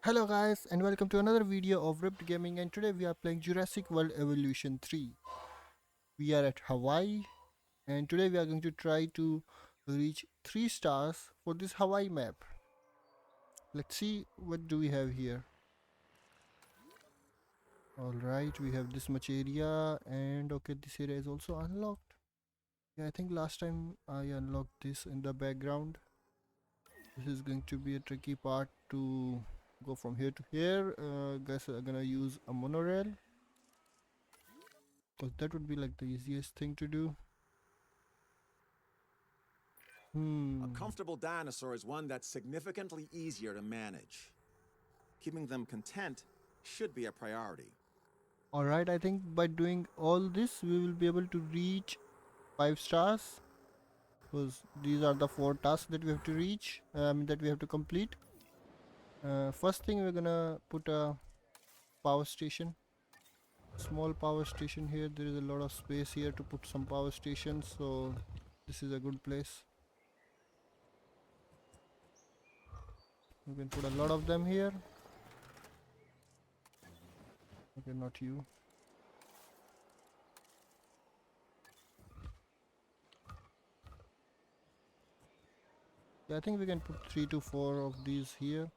Hello guys and welcome to another video of Ripped Gaming, and today we are playing Jurassic World Evolution 3. We are at Hawaii and today we are going to try to reach 3 stars for this Hawaii map. Let's see what do we have here. Alright, we have this much area, and okay, this area is also unlocked. Yeah, I think last time I unlocked this in the background. This is going to be a tricky part to go from here to here. Guys are gonna use a monorail, because that would be like the easiest thing to do. A Hmm. comfortable dinosaur is one that's significantly easier to manage. Keeping them content should be a priority. Alright, I think by doing all this, we will be able to reach 5 stars. Because these are the 4 tasks that we have to reach, that we have to complete. First thing, we're gonna put a power station. Small power station here. There is a lot of space here to put some power stations, so this is a good place. You can put a lot of them here. Okay, not you. Yeah, I think we can put 3 to 4 of these here,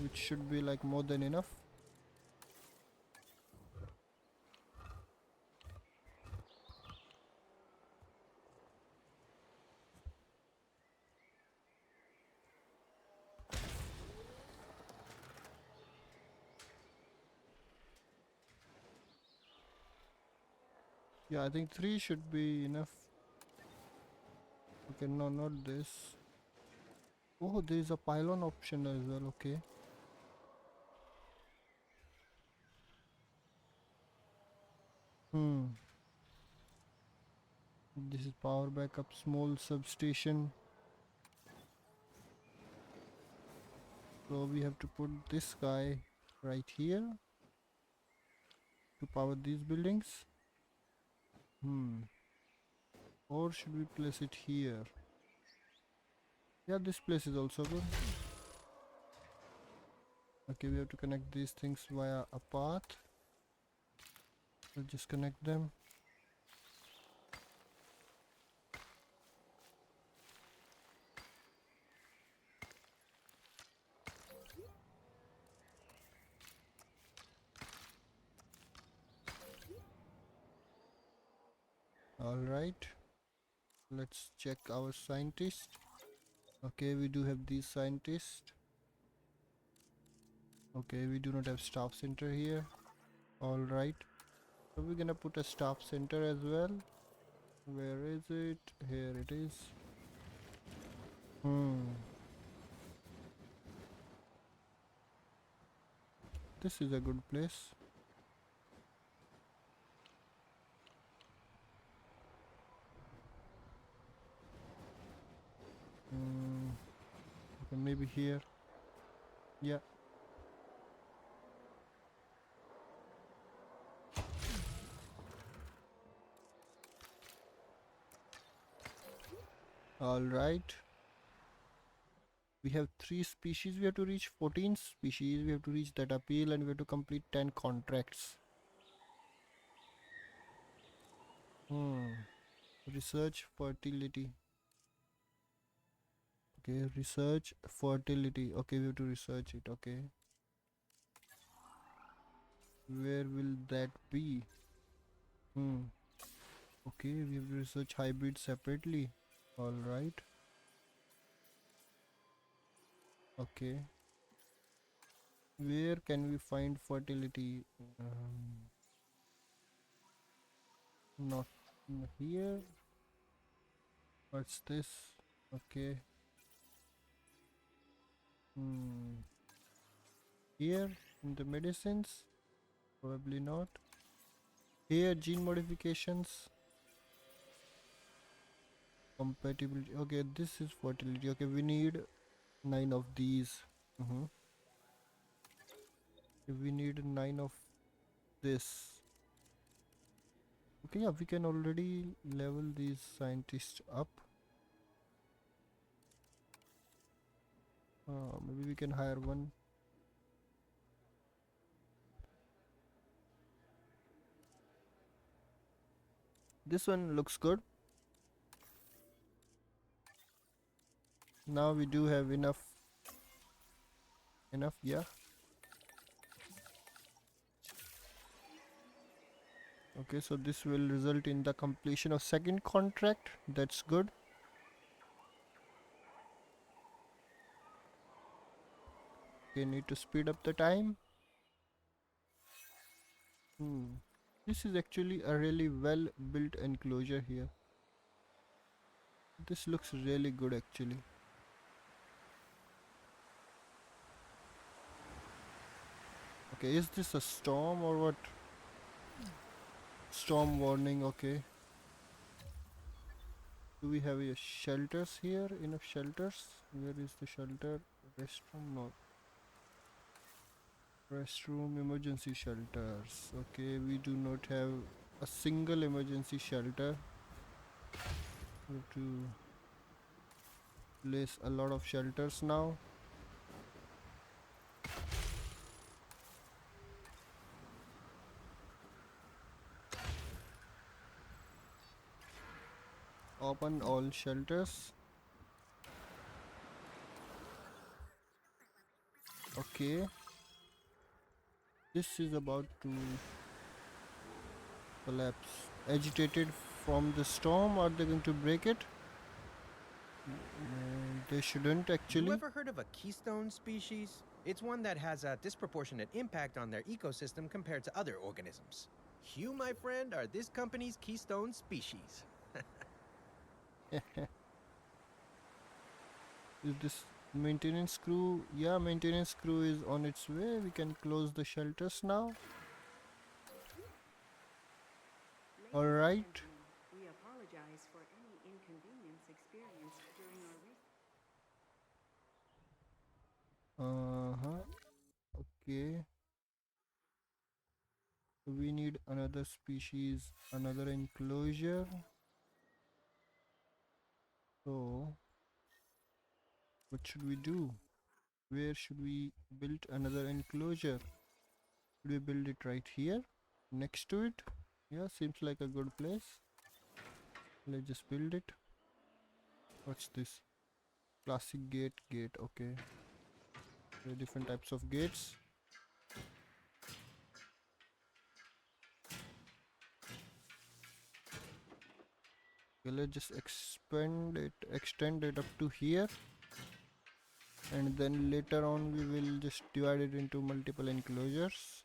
which should be like more than enough. Yeah, I think 3 should be enough. Okay, no, not this. Oh, there is a pylon option as well. Okay. Hmm. This is power backup, small substation. So we have to put this guy right here to power these buildings. Hmm. Or should we place it here? Yeah, this place is also good. Okay, we have to connect these things via a path. We'll just connect them. Alright. Let's check our scientist. Okay, we do have these scientists. Okay, we do not have staff center here. Alright. So we're gonna put a staff center as well. Where is it? Here it is. Hmm. This is a good place. Hmm. Okay, maybe here. Yeah. Alright. We have 3 species. We have to reach 14 species. We have to reach that appeal, and we have to complete 10 contracts. Hmm. Research fertility. Okay, research fertility. Okay, we have to research it. Okay. Where will that be? Hmm. Okay, we have to research hybrids separately. Alright. Okay. Where can we find fertility? Not here. What's this? Okay. Hmm. Here in the medicines? Probably not. Here, gene modifications. Compatibility. Okay, this is fertility. Okay, we need 9 of these. Mm-hmm. We need 9 of this. Okay, yeah, we can already level these scientists up. Maybe we can hire one This one looks good. Now we do have enough, yeah. Okay, so this will result in the completion of second contract. That's good. Okay, need to speed up the time. This is actually a really well built enclosure here. This looks really good actually. Okay, is this a storm or what? Storm warning, okay. Do we have shelters here? Enough shelters? Where is the shelter? Restroom? No. Restroom, emergency shelters. Okay, we do not have a single emergency shelter. We have to place a lot of shelters now. Open all shelters. Okay. This is about to collapse. Agitated from the storm. Are they going to break it? They shouldn't You actually. ever heard of a keystone species? It's one that has a disproportionate impact on their ecosystem compared to other organisms. You, my friend, are this company's keystone species. Is this maintenance crew? Yeah, maintenance crew is on its way. We can close the shelters now. All right. We apologize for any inconvenience experienced during our Okay. We need another species, another enclosure. So, what should we do? Where should we build another enclosure? Should we build it right here? Next to it? Yeah, seems like a good place. Let's just build it. What's this? Classic gate, okay. There are different types of gates. Okay, let's just extend it up to here, and then later on we will just divide it into multiple enclosures.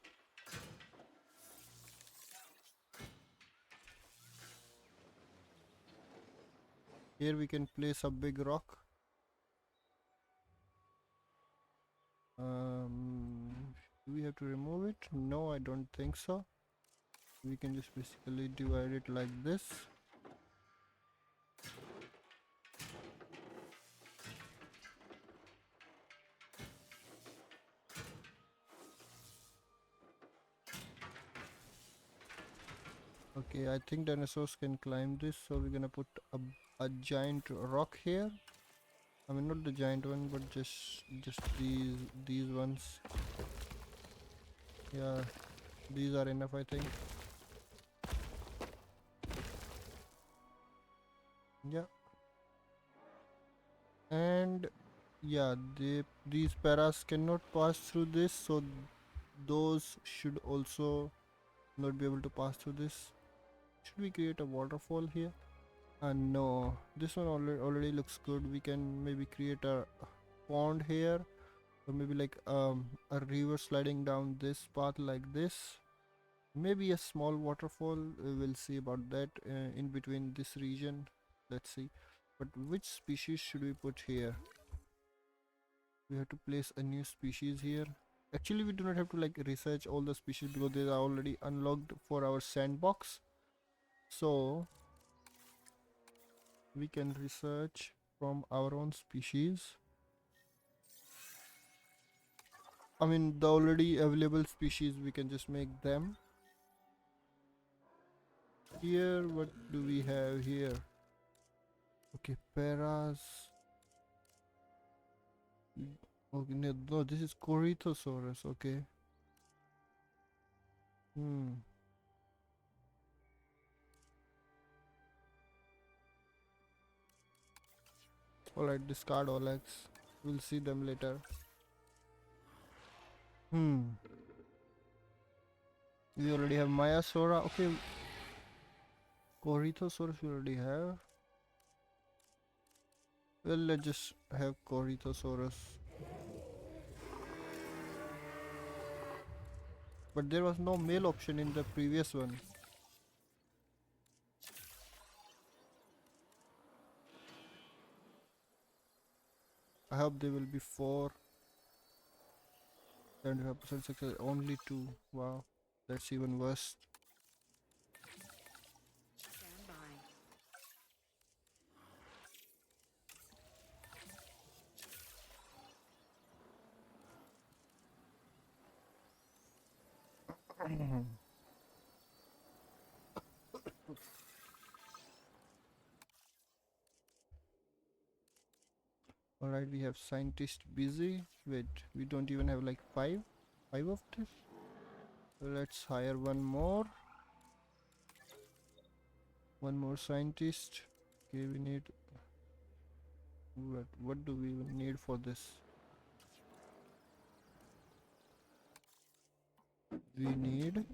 Here we can place a big rock. Do we have to remove it? No, I don't think so. We can just basically divide it like this. Okay, I think dinosaurs can climb this, so we're gonna put a giant rock here. I mean, not the giant one, but just these ones. Yeah, these are enough, I think. Yeah, and yeah, these paras cannot pass through this, so those should also not be able to pass through this. Should we create a waterfall here? No, this one already looks good. We can maybe create a pond here, or maybe like a river sliding down this path like this. Maybe a small waterfall. We'll see about that in between this region. Let's see. But which species should we put here? We have to place a new species here. Actually, we do not have to like research all the species because they are already unlocked for our sandbox. So we can research from our own species. I mean, the already available species, we can just make them. Here, what do we have here? Okay, paras. Okay, no, this is Corythosaurus. Okay. Hmm. Alright, discard all eggs. We'll see them later. Hmm. We already have Maiasaura. Okay. Corythosaurus we already have. Well, let's just have Corythosaurus. But there was no male option in the previous one. I hope there will be 4. 75% success. Only 2. Wow. That's even worse. Stand by. Alright, we have scientist busy. Wait, we don't even have like 5 of this. Let's hire one more scientist. Okay, we need what do we even need for this? We need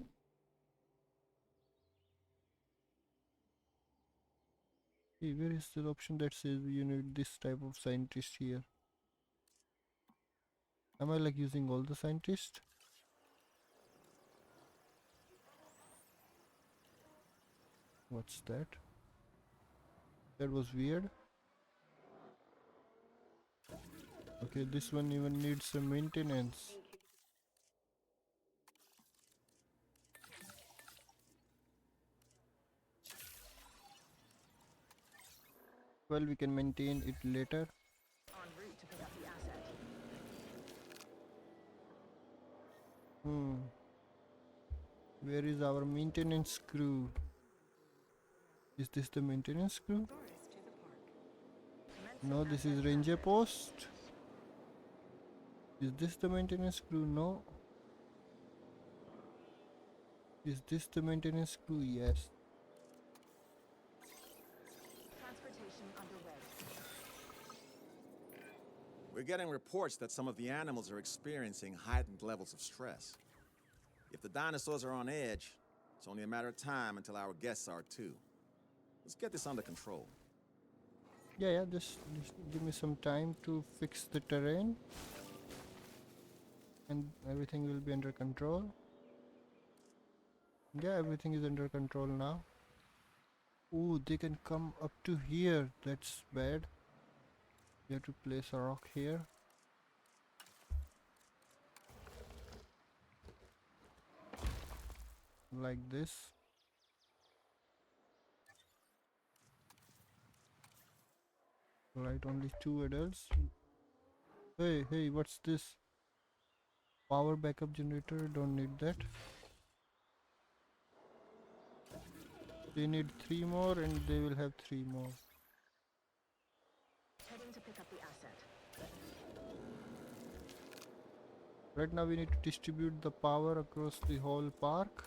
hey, where is the option that says you need this type of scientist here? Am I like using all the scientists? What's that? That was weird. Okay, this one even needs some maintenance. Well, we can maintain it later. En route to pick up the asset. Where is our maintenance crew? Is this the maintenance crew? Saurus to the park. Commencing No, this is asset ranger transit. post. Is this the maintenance crew? No. Is this the maintenance crew? Yes. Transportation underway. We're getting reports that some of the animals are experiencing heightened levels of stress. If the dinosaurs are on edge, it's only a matter of time until our guests are too. Let's get this under control. Yeah, just give me some time to fix the terrain. And everything will be under control. Yeah, everything is under control now. Ooh, they can come up to here. That's bad. You have to place a rock here. Like this. Right, only 2 adults. Hey, what's this? Power backup generator, don't need that. They need 3 more and they will have 3 more. Heading to pick up the asset. Right now we need to distribute the power across the whole park.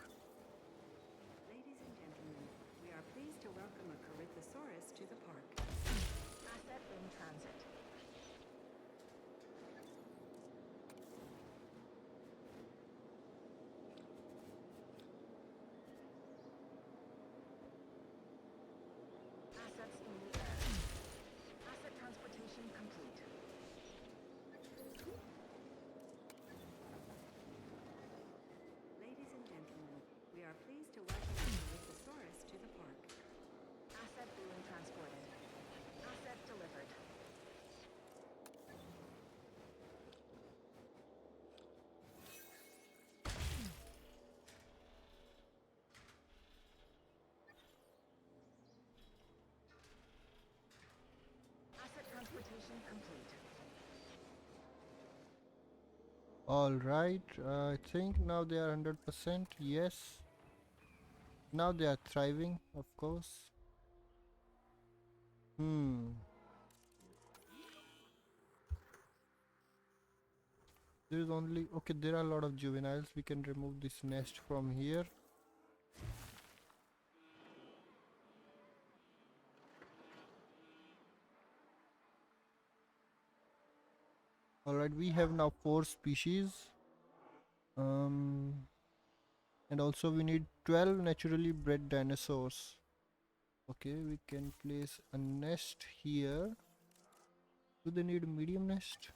Ladies and gentlemen, we are pleased to welcome a Corythosaurus to the park. Asset in transit. Assets in the air. Asset transportation complete. Ladies and gentlemen, we are pleased to welcome a Corythosaurus to the park. Asset being transported. Asset delivered. Asset transportation complete. Alright, I think now they are 100%. Yes. Now they are thriving, of course. There is only okay, there are a lot of juveniles. We can remove this nest from here. Alright, we have now 4 species. And also we need 12 naturally bred dinosaurs. Okay, we can place a nest here. Do they need a medium nest?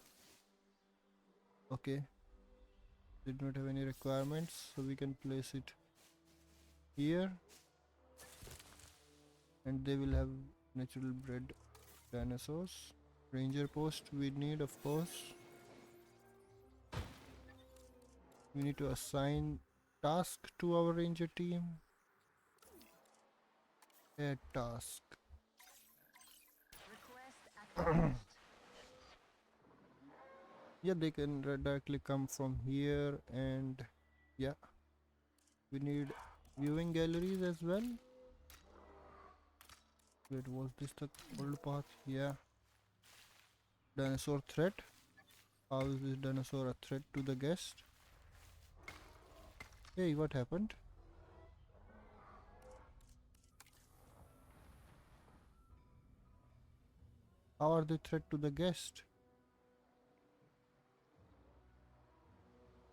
Okay, they do not have any requirements, so we can place it here. And they will have natural bred dinosaurs. Ranger post we need, of course. We need to assign task to our ranger team. Add task. Request acknowledged. Yeah, they can directly come from here, and yeah, we need viewing galleries as well. Wait, was this the old path? Yeah. Dinosaur threat. How is this dinosaur a threat to the guest? Hey, what happened? How are they threat to the guest?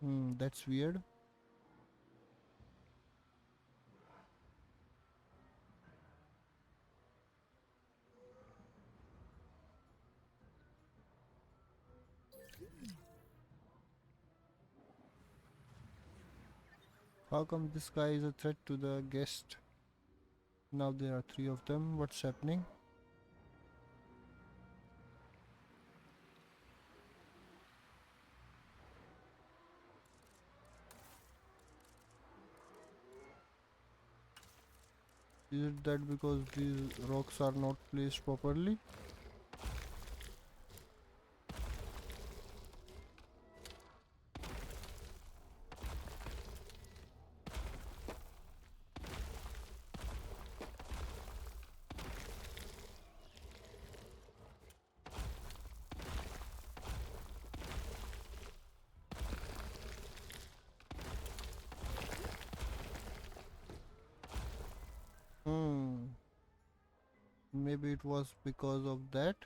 That's weird. How come this guy is a threat to the guest? Now there are 3 of them. What's happening? Is it that because these rocks are not placed properly? Hmm. Maybe it was because of that.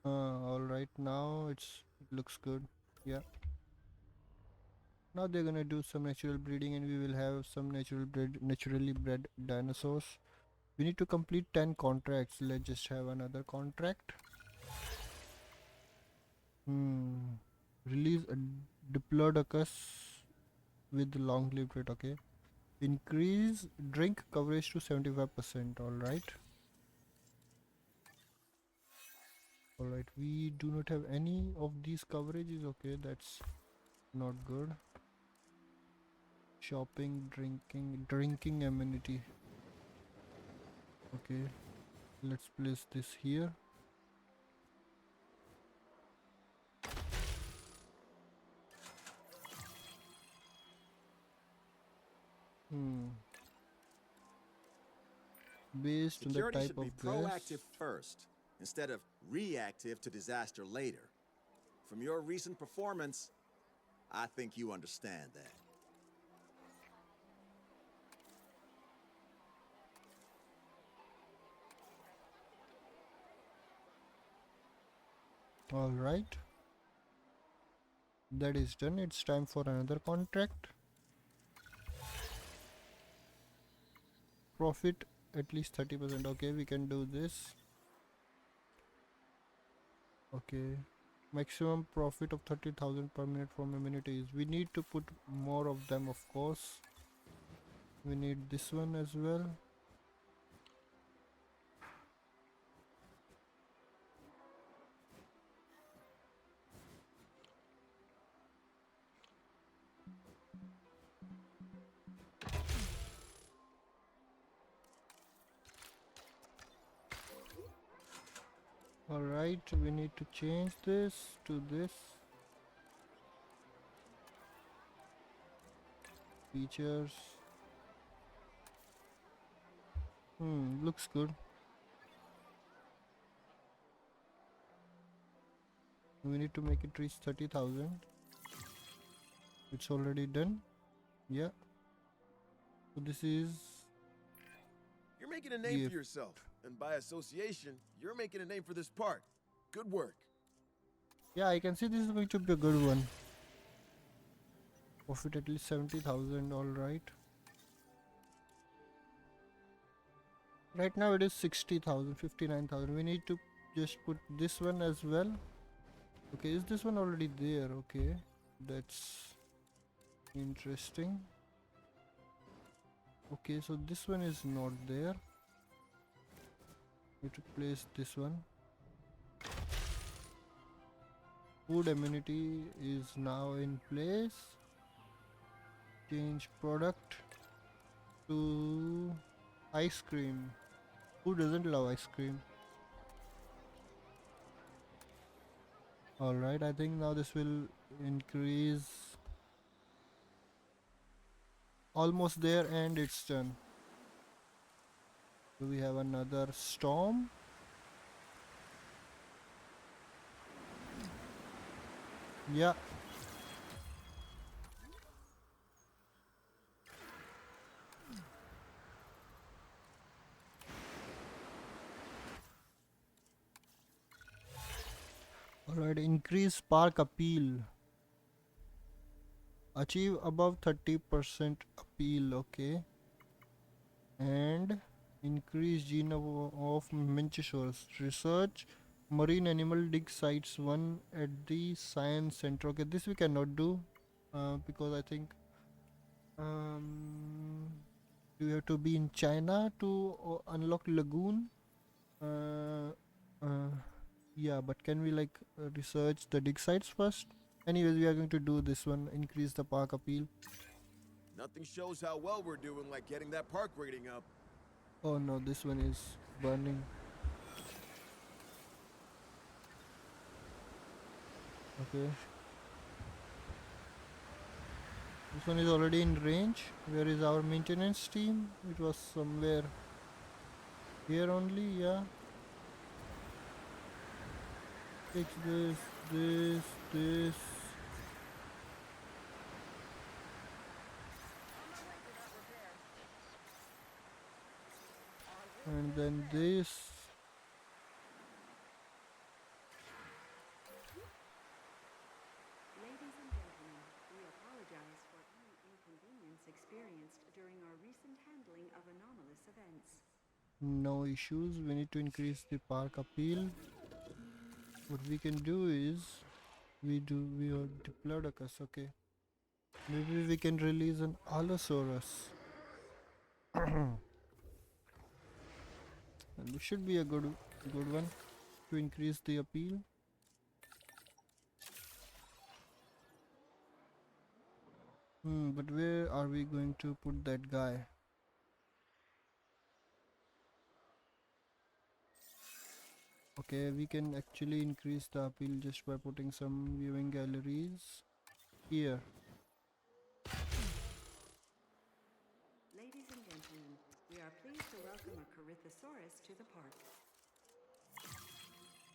Alright, now it looks good. Yeah. Now they're gonna do some natural breeding, and we will have some naturally bred dinosaurs. We need to complete 10 contracts. Let's just have another contract. Release a diplodocus with long lived rate. Okay. Increase drink coverage to 75%. Alright. Alright, we do not have any of these coverages. Okay, that's not good. Shopping, drinking amenity. Okay, let's place this here. Based on the Security type should be of proactive gas. first, instead of reactive to disaster later. From your recent performance, I think you understand that. Alright, that is done. It's time for another contract. Profit at least 30%. Okay, we can do this. Okay, maximum profit of 30,000 per minute from amenities. We need to put more of them, of course. We need this one as well. Alright, we need to change this to this. Features. Looks good. We need to make it reach 30,000. It's already done. Yeah. So this is You're making a name for gift. yourself. And by association, you're making a name for this park. Good work. Yeah, I can see this is going to be a good one. Profit at least 70,000. All right. Right now it is 60,000, 59,000. We need to just put this one as well. Okay, is this one already there? Okay, that's interesting. Okay, so this one is not there. We have to place this one. Food amenity is now in place. Change product to ice cream. Who doesn't love ice cream? Alright, I think now this will increase. Almost there, and it's done. Do we have another storm? Yeah. Alright, increase park appeal. Achieve above 30% appeal, okay. And increase gene of Minchosaurus. Research marine animal dig sites 1 at the science center. Okay, this we cannot do because I think you have to be in China to unlock lagoon. Uh, uh, yeah, but can we like research the dig sites first? Anyways, we are going to do this one. Increase the park appeal. Nothing shows how well we're doing like getting that park rating up. Oh no, this one is burning. Okay. This one is already in range. Where is our maintenance team? It was somewhere here only, yeah. Fix this, this, this. And then this. Ladies and gentlemen, we apologize for any inconvenience experienced during our recent handling of anomalous events. No issues. We need to increase the park appeal. What we can do is we are Diplodocus, okay. Maybe we can release an Allosaurus. And this should be a good one to increase the appeal. But where are we going to put that guy? Okay, we can actually increase the appeal just by putting some viewing galleries here. Ladies and gentlemen, we are pleased to welcome a Corythosaurus to the park.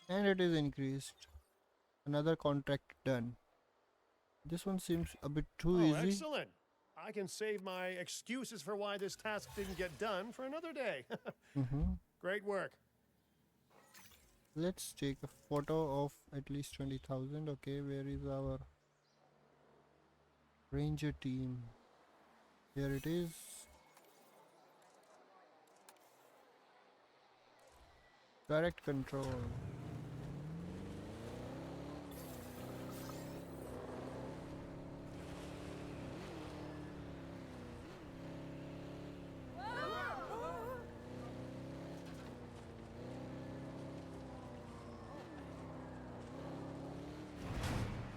And it is increased. Another contract done. This one seems a bit too Oh, easy. excellent. I can save my excuses for why this task didn't get done for another day. Great work. Let's take a photo of at least 20,000. Okay, where is our ranger team? Here it is. Direct control.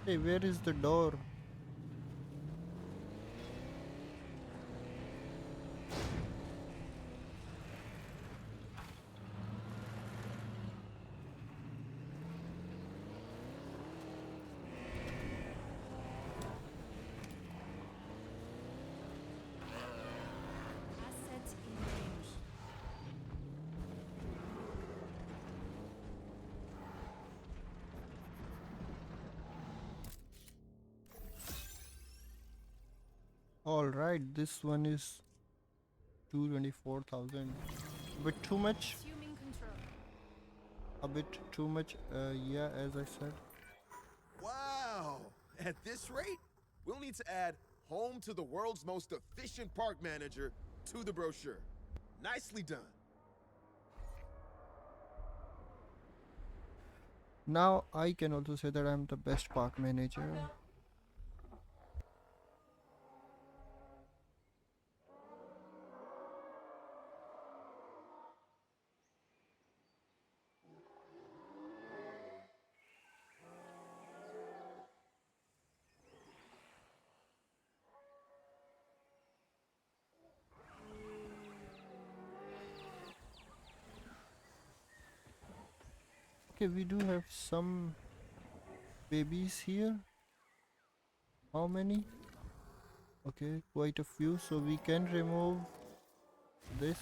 Hey, where is the door? Assets in range. Alright, this one is 224,000. Bit too much. Assuming a bit too much. Yeah, as I said. Wow! At this rate, we'll need to add home to the world's most efficient park manager to the brochure. Nicely done. Now I can also say that I'm the best park manager. Okay, we do have some babies here. How many? Okay, quite a few. So we can remove this.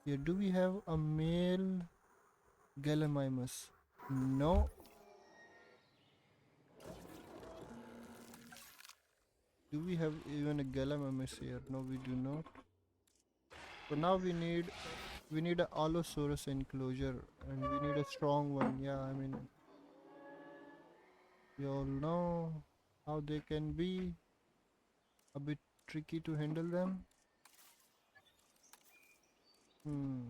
Here, do we have a male Gallimimus? No. Do we have even a Gallimimus here? No, we do not. So now we need a Allosaurus enclosure, and we need a strong one. Yeah, I mean, you all know how they can be a bit tricky to handle them. Hmm.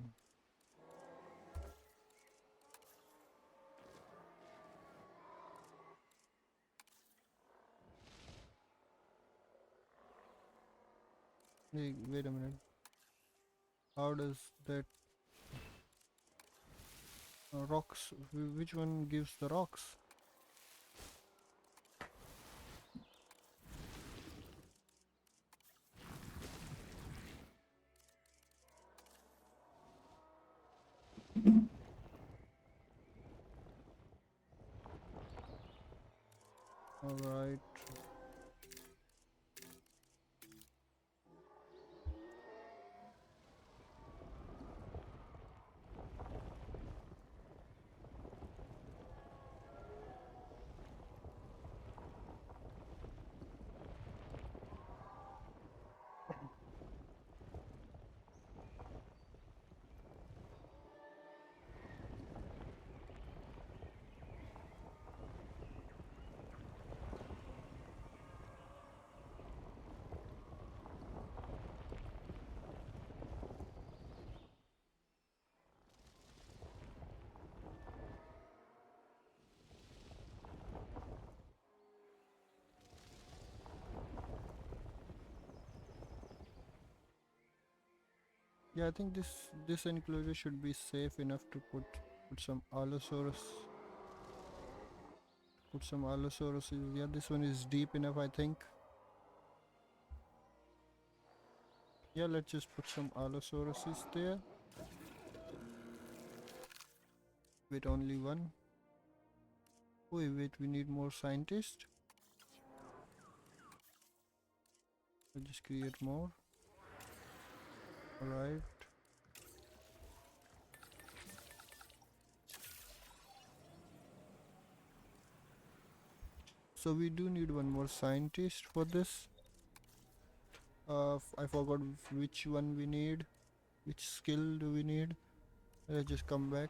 Hey, wait a minute. How does that rocks? Which one gives the rocks? All right. Yeah, I think this enclosure should be safe enough to put some Allosaurus. Put some Allosaurus. Yeah, this one is deep enough, I think. Yeah, let's just put some Allosauruses there. With only one. Wait, we need more scientists. I'll just create more. Alright. So we do need one more scientist for this. I forgot which one we need. Which skill do we need? Let's just come back.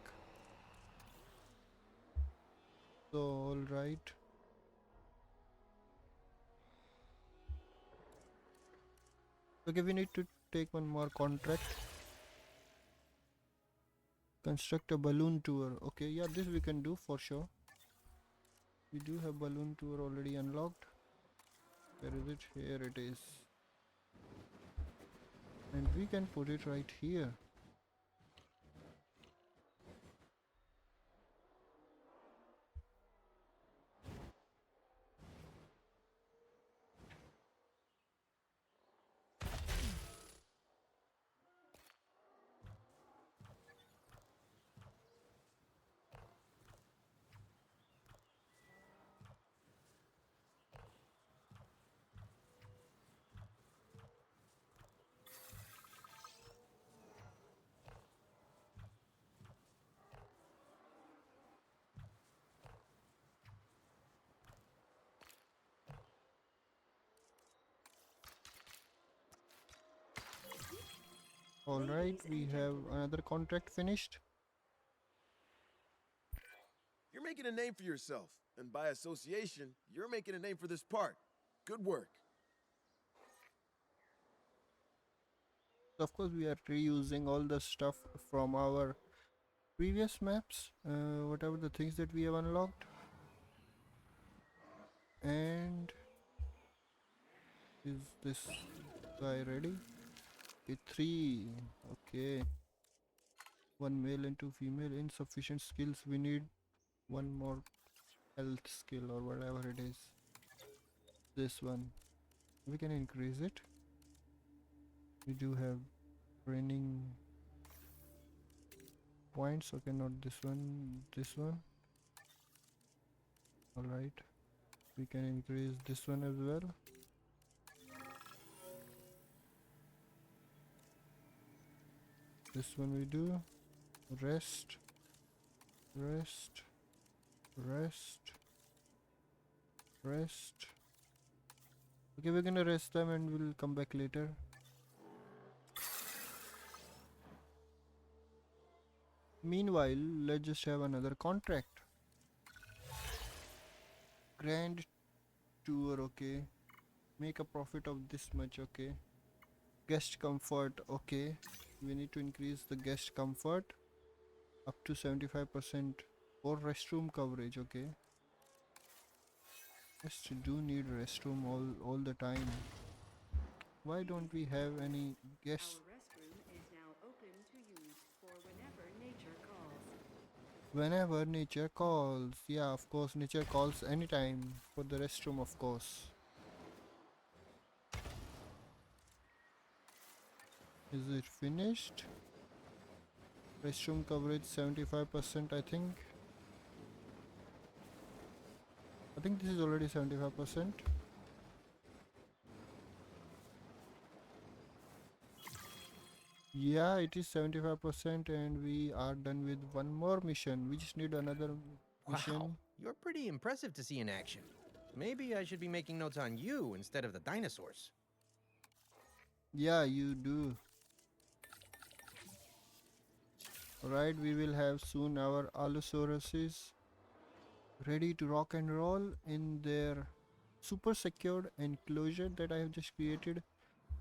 So, alright. Okay, we need to take one more contract. Construct a balloon tour. Okay, yeah, this we can do for sure. We do have balloon tour already unlocked. Where is it? Here it is. And we can put it right here. Alright, Ladies we and have gentlemen, another contract finished. You're making a name for yourself, and by association, you're making a name for this park. Good work. Of course, we are reusing all the stuff from our previous maps, whatever the things that we have unlocked. And is this guy ready? Okay, 3. Okay. One male and two female. Insufficient skills. We need one more health skill or whatever it is. This one. We can increase it. We do have training points. Okay, not this one. This one. Alright. We can increase this one as well. This one we do. Rest. Rest. Rest. Rest. Okay, we're gonna rest them and we'll come back later. Meanwhile, let's just have another contract. Grand tour, okay. Make a profit of this much, okay. Guest comfort, okay. We need to increase the guest comfort up to 75% for restroom coverage, okay. Just do need restroom all the time. Why don't we have any guests? our restroom is now open to use for whenever nature calls. Whenever nature calls. Yeah, of course, nature calls anytime for the restroom, of course. Is it finished? Restroom coverage 75%, I think. I think this is already 75%. Yeah, it is 75% and we are done with one more mission. We just need another mission. Wow, you're pretty impressive to see in action. Maybe I should be making notes on you instead of the dinosaurs. Yeah, you do. Alright, we will have soon our Allosaurus ready to rock and roll in their super secured enclosure that I have just created.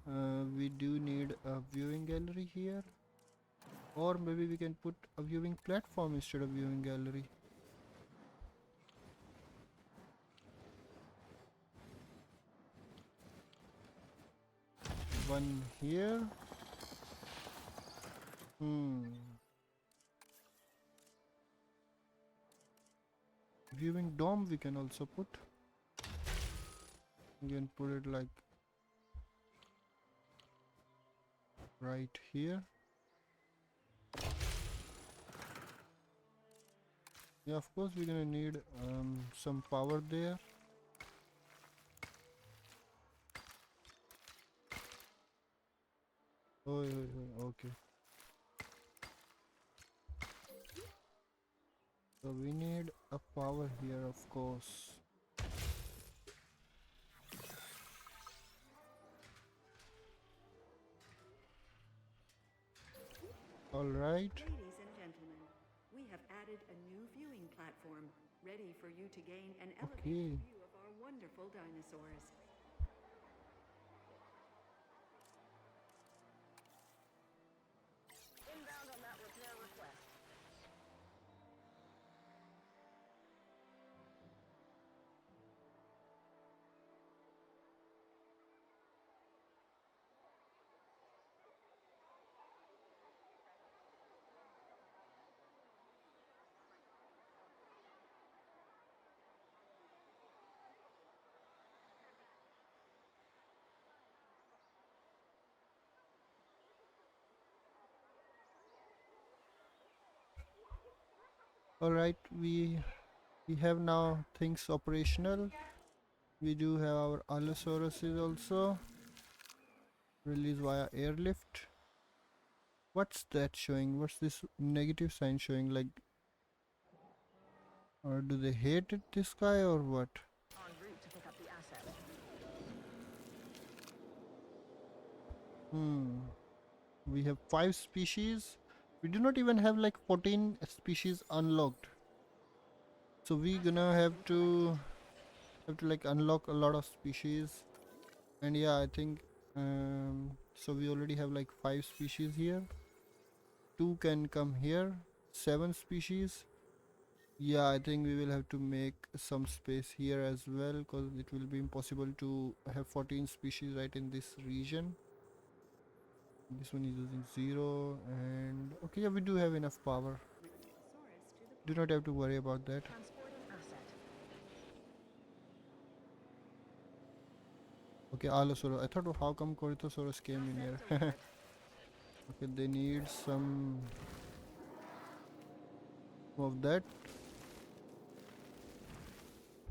We do need a viewing gallery here, or maybe we can put a viewing platform instead of viewing gallery. One here. Viewing dome we can also put. We can put it like right here. Yeah, of course we're gonna need some power there. Oh, okay. So we need a power here, of course. All right. Ladies and gentlemen, we have added a new viewing platform, ready for you to gain an Okay. elevated view of our wonderful dinosaurs. Inbound on that repair request. All right. We have now things operational. We do have our Allosauruses also. Release via airlift. What's that showing? What's this negative sign showing? Like, or do they hate it, this guy, or what? En route to pick up the asset. We have 5 species. We do not even have like 14 species unlocked. So we gonna have to like unlock a lot of species. And yeah, I think so we already have like 5 species here. 2 can come here. 7 species. Yeah, I think we will have to make some space here as well, because it will be impossible to have 14 species right in this region. This one is using 0, and okay, yeah, we do have enough power. Saurus to the Do not have to worry about that. Transporting asset. Okay, Allosaurus. I thought, oh, how come Corythosaurus came in Asset here? delivered. Okay, they need some of that.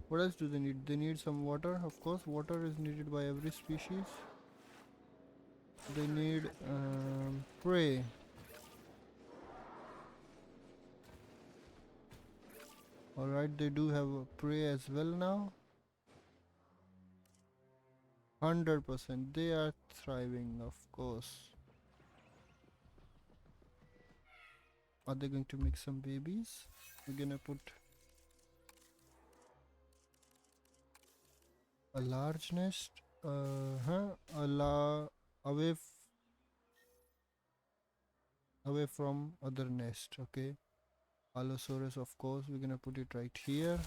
What else do they need? They need some water. Of course, water is needed by every species. They need prey. Alright, they do have a prey as well now. 100%. They are thriving, of course. Are they going to make some babies? We're gonna put a large nest. Away away from other nest. Okay. Allosaurus, of course, we're gonna put it right here.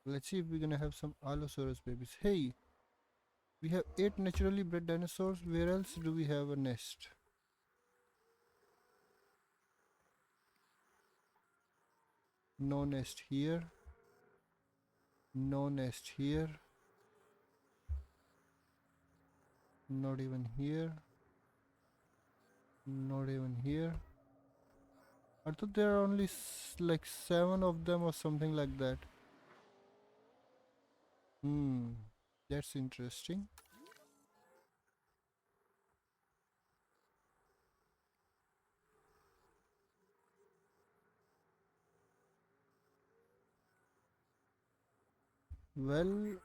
Let's see if we're gonna have some Allosaurus babies. Hey, we have 8 naturally bred dinosaurs. Where else do we have a nest? No nest here. No nest here. Not even here. Not even here. I thought there are only like 7 of them or something like that. That's interesting. Well,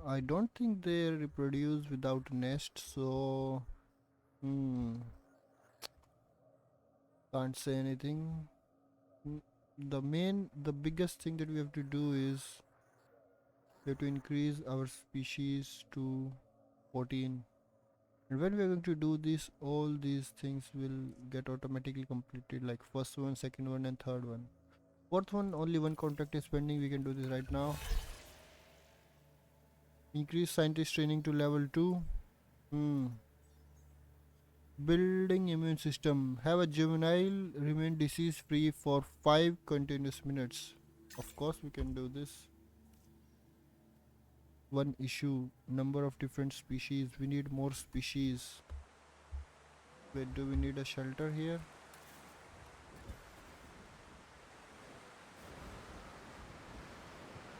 I don't think they reproduce without nest, so can't say anything. Mm, the biggest thing that we have to do is we have to increase our species to 14. And when we are going to do this, all these things will get automatically completed, like first one, second one, and third one. Fourth one, only one contract is pending. We can do this right now. Increase scientist training to level 2. Building immune system. Have a juvenile remain disease free for 5 continuous minutes. Of course, we can do this. One issue, number of different species. We need more species. Wait, do we need a shelter here?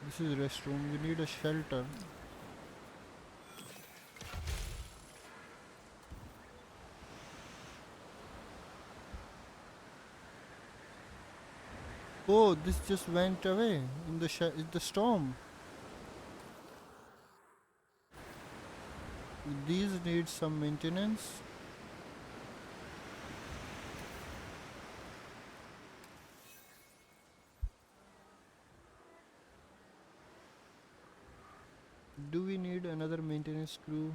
This is restroom. We need a shelter. Oh, this just went away in the storm. These need some maintenance. Do we need another maintenance crew?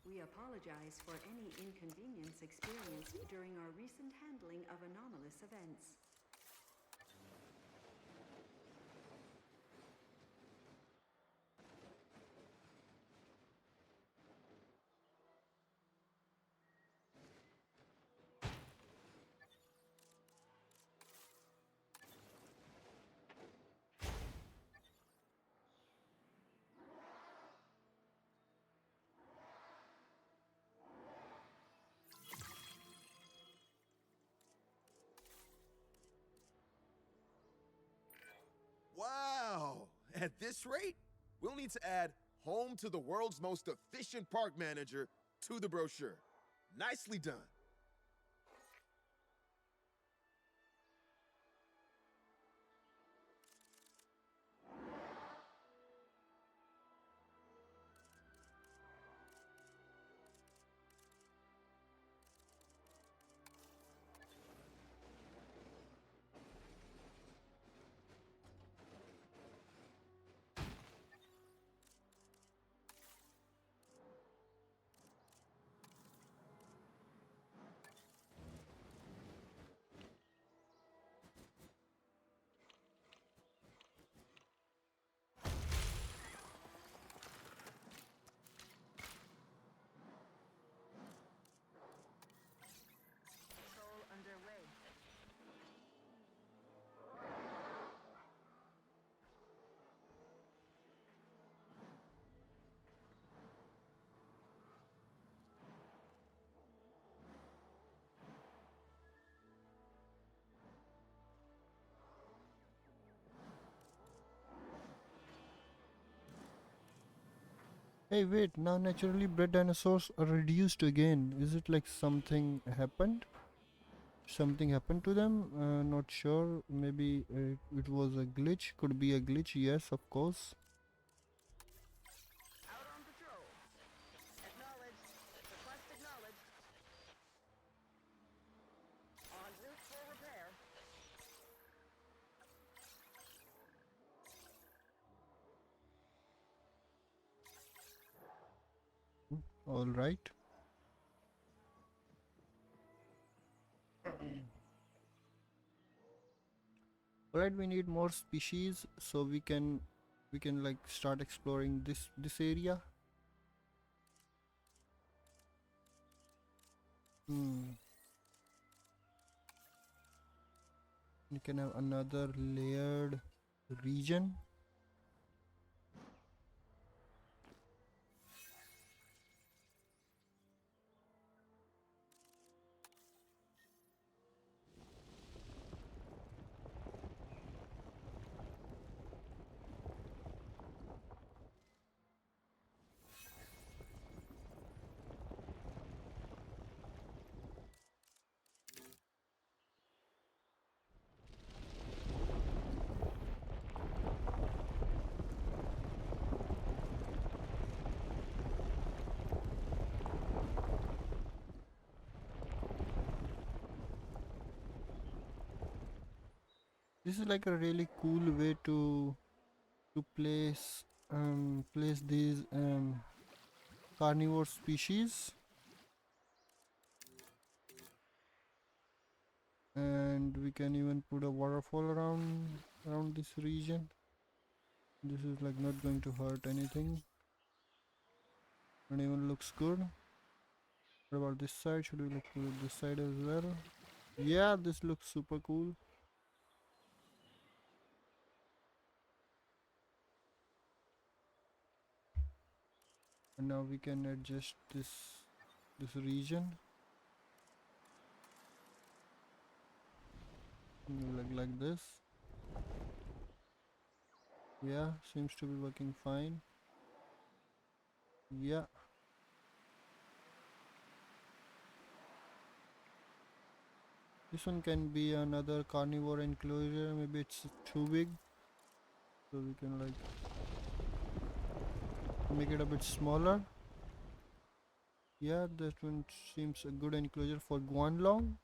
We apologize for any inconvenience experienced during our recent handling of anomalous events. At this rate, we'll need to add home to the world's most efficient park manager to the brochure. Nicely done. Patrol underway. Hey, wait, now naturally bred dinosaurs are reduced again. Is it like something happened? Something happened to them? Not sure. Maybe it was a glitch. Could be a glitch, yes, of course. Out on patrol. Acknowledged. Request acknowledged. En route for repair. All right. All right, we need more species so we can like start exploring this area. Hmm. You can have another layered region. This is like a really cool way to place these carnivore species, and we can even put a waterfall around this region. This is like not going to hurt anything, and even looks good. What about this side? Should we look put it this side as well? Yeah, this looks super cool. And now we can adjust this region like this. Yeah, seems to be working fine. Yeah. This one can be another carnivore enclosure. Maybe it's too big, so we can like make it a bit smaller. Yeah, that one seems a good enclosure for Guanlong.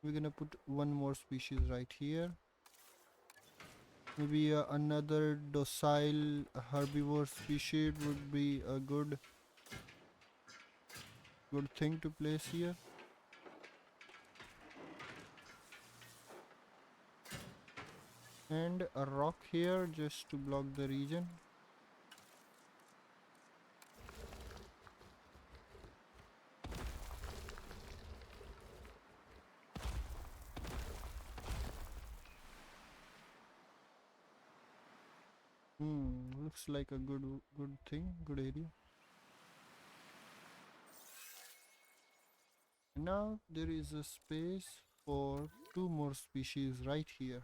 We're gonna put one more species right here. Maybe another docile herbivore species would be a good thing to place here. And a rock here just to block the region. Looks like a good thing, good area. Now there is a space for two more species right here.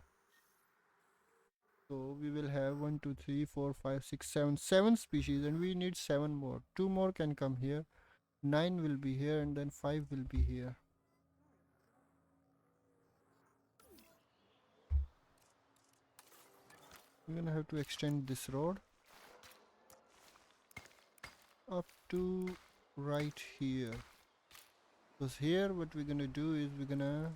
So we will have 1, 2, 3, 4, 5, 6, 7, 7 species, and we need 7 more. 2 more can come here. 9 will be here, and then 5 will be here. We're gonna have to extend this road up to right here. Because here what we're gonna do is we're gonna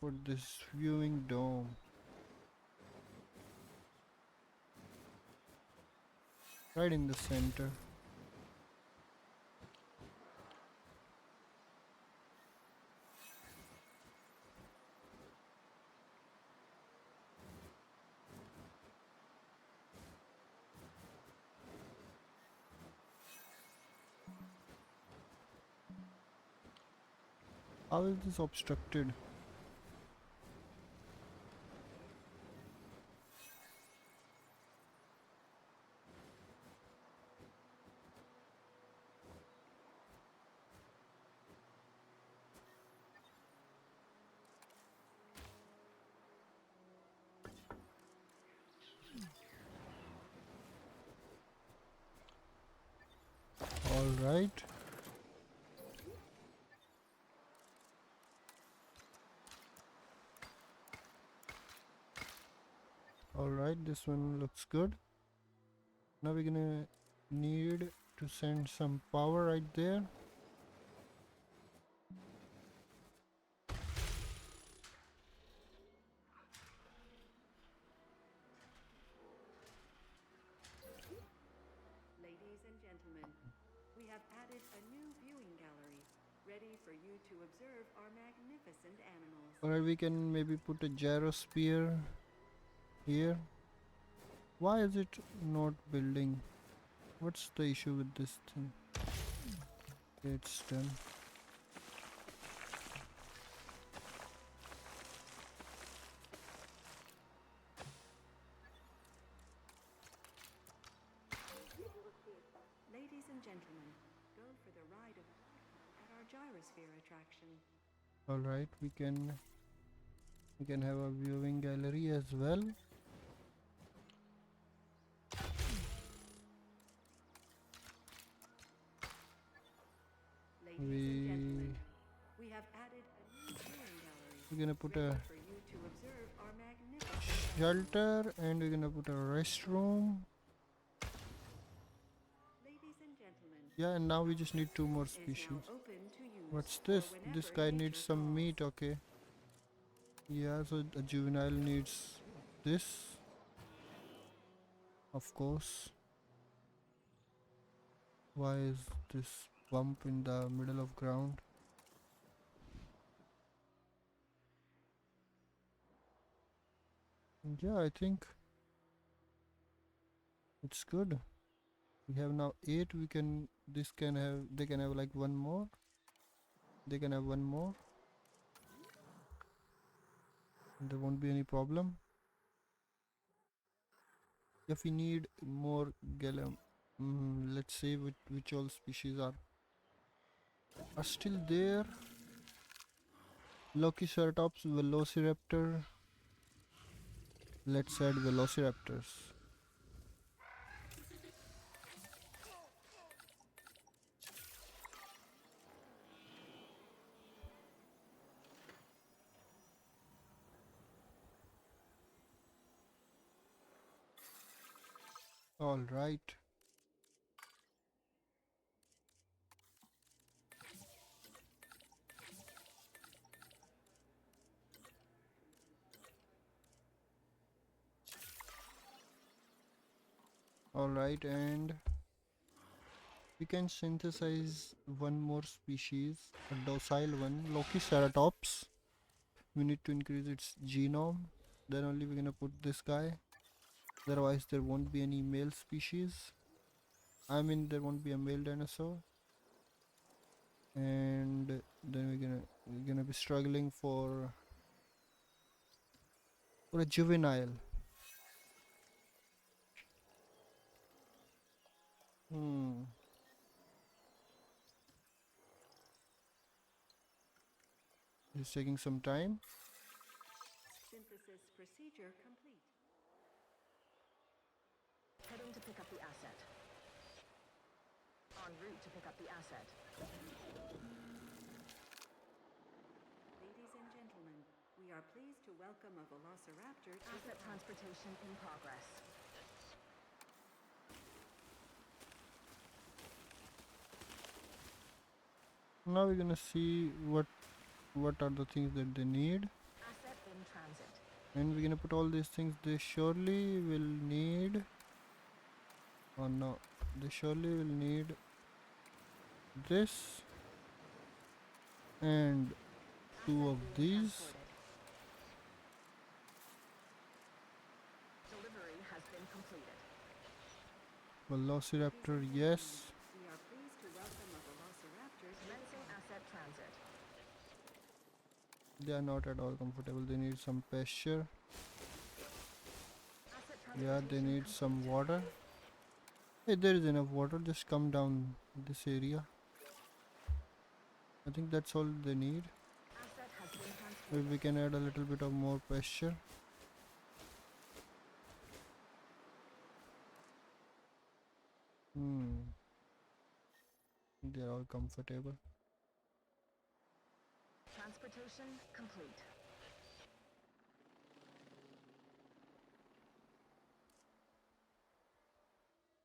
put this viewing dome right in the center. How is this obstructed? All right. All right, this one looks good. Now we're gonna need to send some power right there. Ladies and gentlemen, we have added a new viewing gallery, ready for you to observe our magnificent animals. Or we can maybe put a gyrosphere here. Why is it not building? What's the issue with this thing? Okay, it's done. Ladies and gentlemen, go for the ride of at our gyrosphere attraction. All right, we can have a viewing gallery as well. Ladies and gentlemen, we have added a new viewing gallery, We're gonna put ready a for you to observe our magnificent shelter, and we're gonna put a restroom. Ladies and gentlemen, Yeah, and now we just need 2 more is now species. open to use What's for this? This whenever guy nature needs some calls. meat, okay. Yeah, so a juvenile needs this, of course. Why is this bump in the middle of ground? Yeah, I think it's good. We have now 8. We can, this can have, they can have like 1 more. They can have 1 more. There won't be any problem. If we need more gallum, let's see which all species are still there. Lokiceratops, Velociraptor. Let's add Velociraptors. All right. All right, and we can synthesize 1 more species, a docile one, Lokiceratops. We need to increase its genome. Then only we're gonna put this guy. Otherwise, there won't be any male species. I mean, there won't be a male dinosaur. And then we're gonna be struggling for a juvenile. It's taking some time. Synthesis Access procedure complete. Heading to pick up the asset. En route to pick up the asset. Ladies and gentlemen, we are pleased to welcome a velociraptor to the Asset transportation in progress. Now we're gonna see what are the things that they need, Asset in transit. and we're gonna put all these things they surely will need. Oh no, they surely will need this and two Asset of being these. transported. Delivery has been completed. Velociraptor, yes. We are pleased to welcome a velociraptor to Commencing asset transit. They are not at all comfortable. They need some pasture. Asset Yeah, they transportation need some complete. water. Hey, there is enough water. Just come down this area. I think that's all they need. Asset has been Maybe transported. we can add a little bit of more pasture. They're all comfortable. Transportation complete.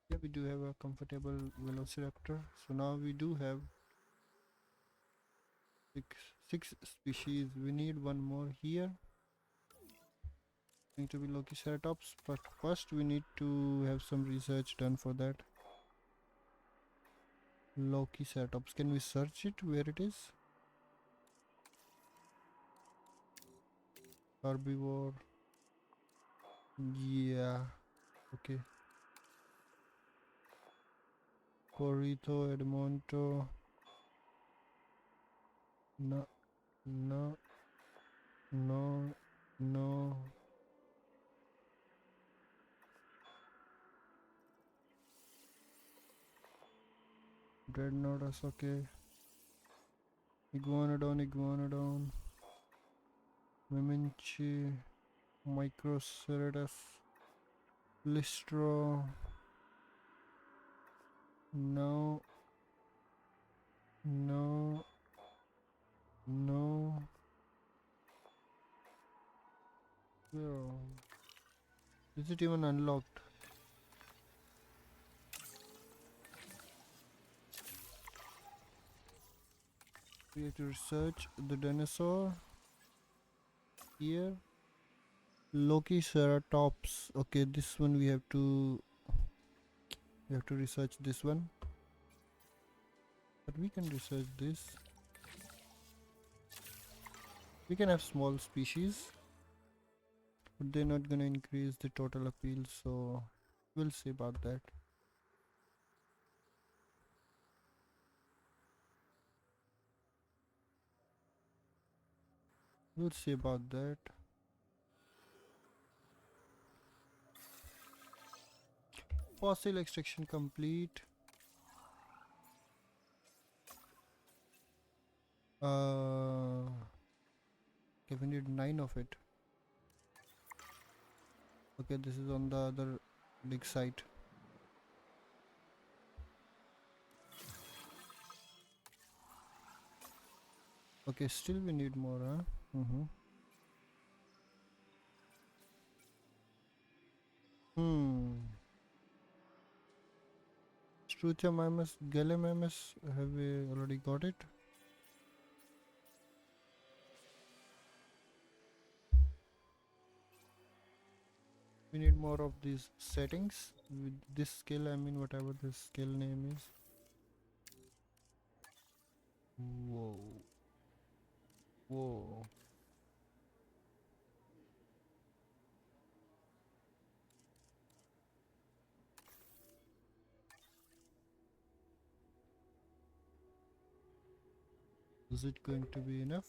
Yeah, we do have a comfortable velociraptor. So now we do have six species. We need one more here. Going to be Lokiceratops, but first we need to have some research done for that. Lokiceratops. Can we search it where it is? Herbivore. Yeah. Okay. Corito, Edmonto. No, no, no, no. Dreadnought, okay. Iguanodon, Iguanodon. Meminchi. Microceratus. Listro. No. No. No. Where? Is it even unlocked? We have to research the dinosaur. Here. Lokiceratops. Okay, this one we have to research this one. But we can research this. We can have small species, but they're not gonna increase the total appeal, so we'll see about that. We'll see about that. Fossil extraction complete. Okay, we need 9 of it. Okay, this is on the other big site. Okay, still we need more, huh? Struthiomimus, Gallimimus, have we already got it? We need more of these settings with this skill. I mean, whatever this skill name is. Whoa. Whoa. Is it going to be enough?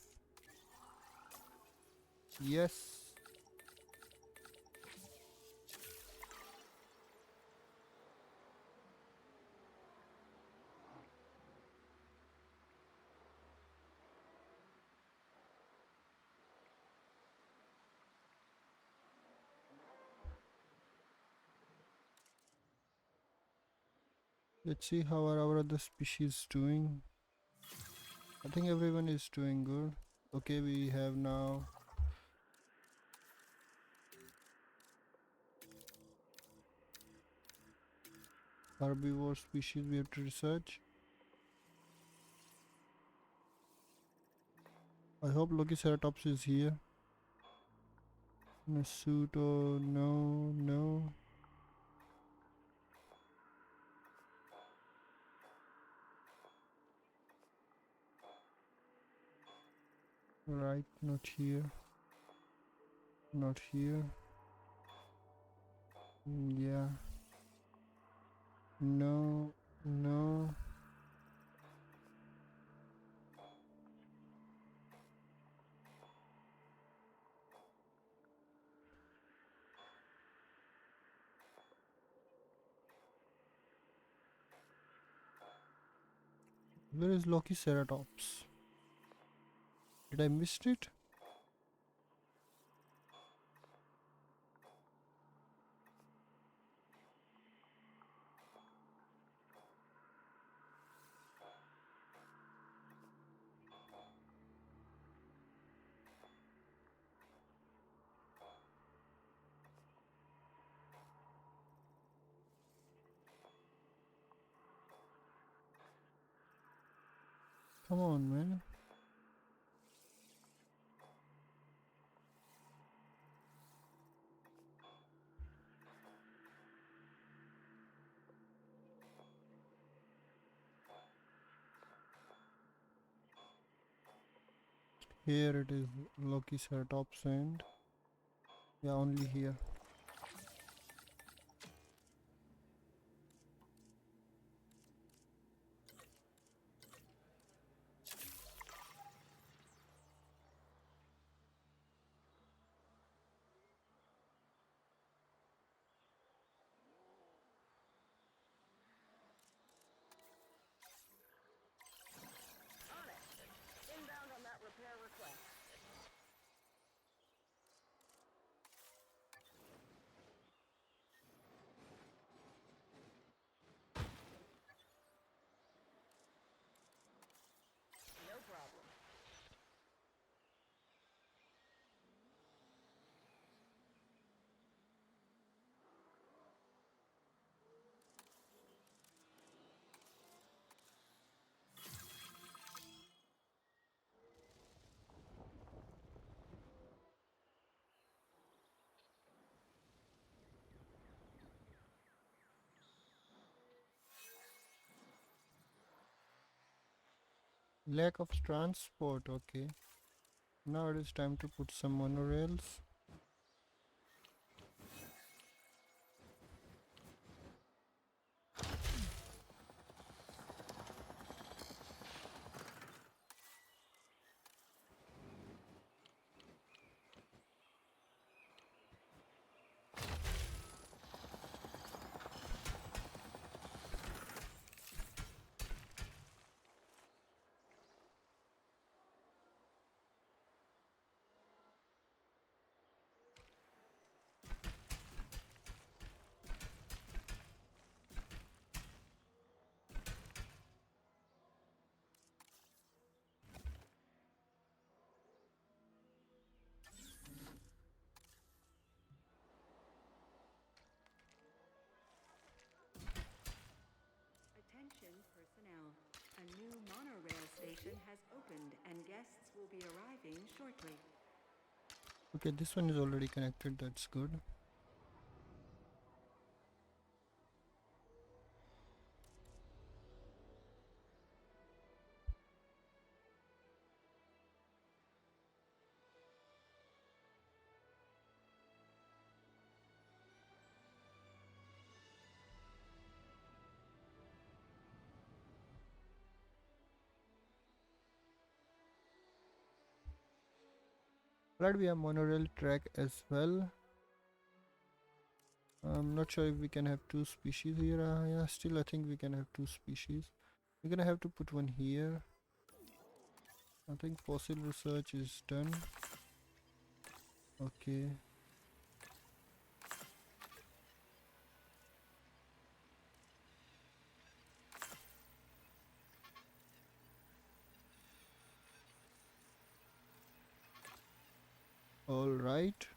Yes. Let's see how are our other species doing. I think everyone is doing good. Okay, we have now herbivore species we have to research. I hope Lokiceratops is here. Nasuto, no, no. Right, not here. Not here. Yeah. No, no. Where is Lokiceratops? Did I miss it? Come on, man. Here it is, Lokiceratops, and yeah, only here. On it. Inbound on that repair request. No problem. Lack of transport, okay. Now it is time to put some monorails. Attention personnel. A new monorail station has opened and guests will be arriving shortly. Okay, this one is already connected, that's good. Right, we have monorail track as well. I'm not sure if we can have two species here. Yeah, still I think we can have two species. We're gonna have to put one here. I think fossil research is done. Okay. right.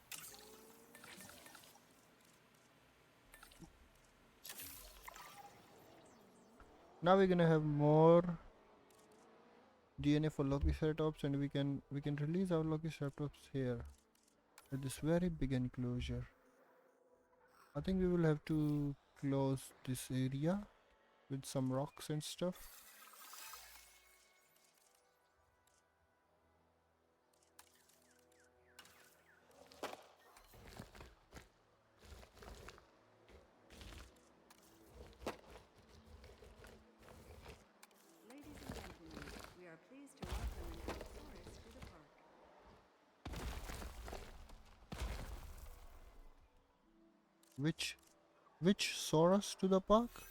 Now we're gonna have more DNA for Lokiceratops, and we can release our Lokiceratops here at this very big enclosure. I think we will have to close this area with some rocks and stuff. Ladies and gentlemen, we are pleased to welcome an Allosaurus to the park. Which Saurus to the park?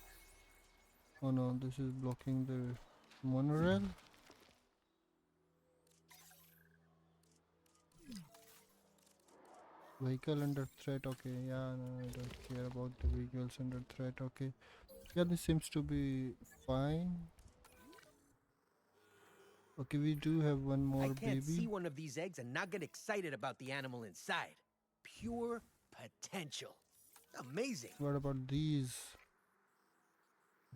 Oh no, this is blocking the monorail. Vehicle under threat. Okay, yeah, no, I don't care about the vehicles under threat. Okay, yeah, this seems to be fine. Okay, we do have one I more can't see baby. one of these eggs and not get excited about the animal inside. Pure potential. Amazing. What about these?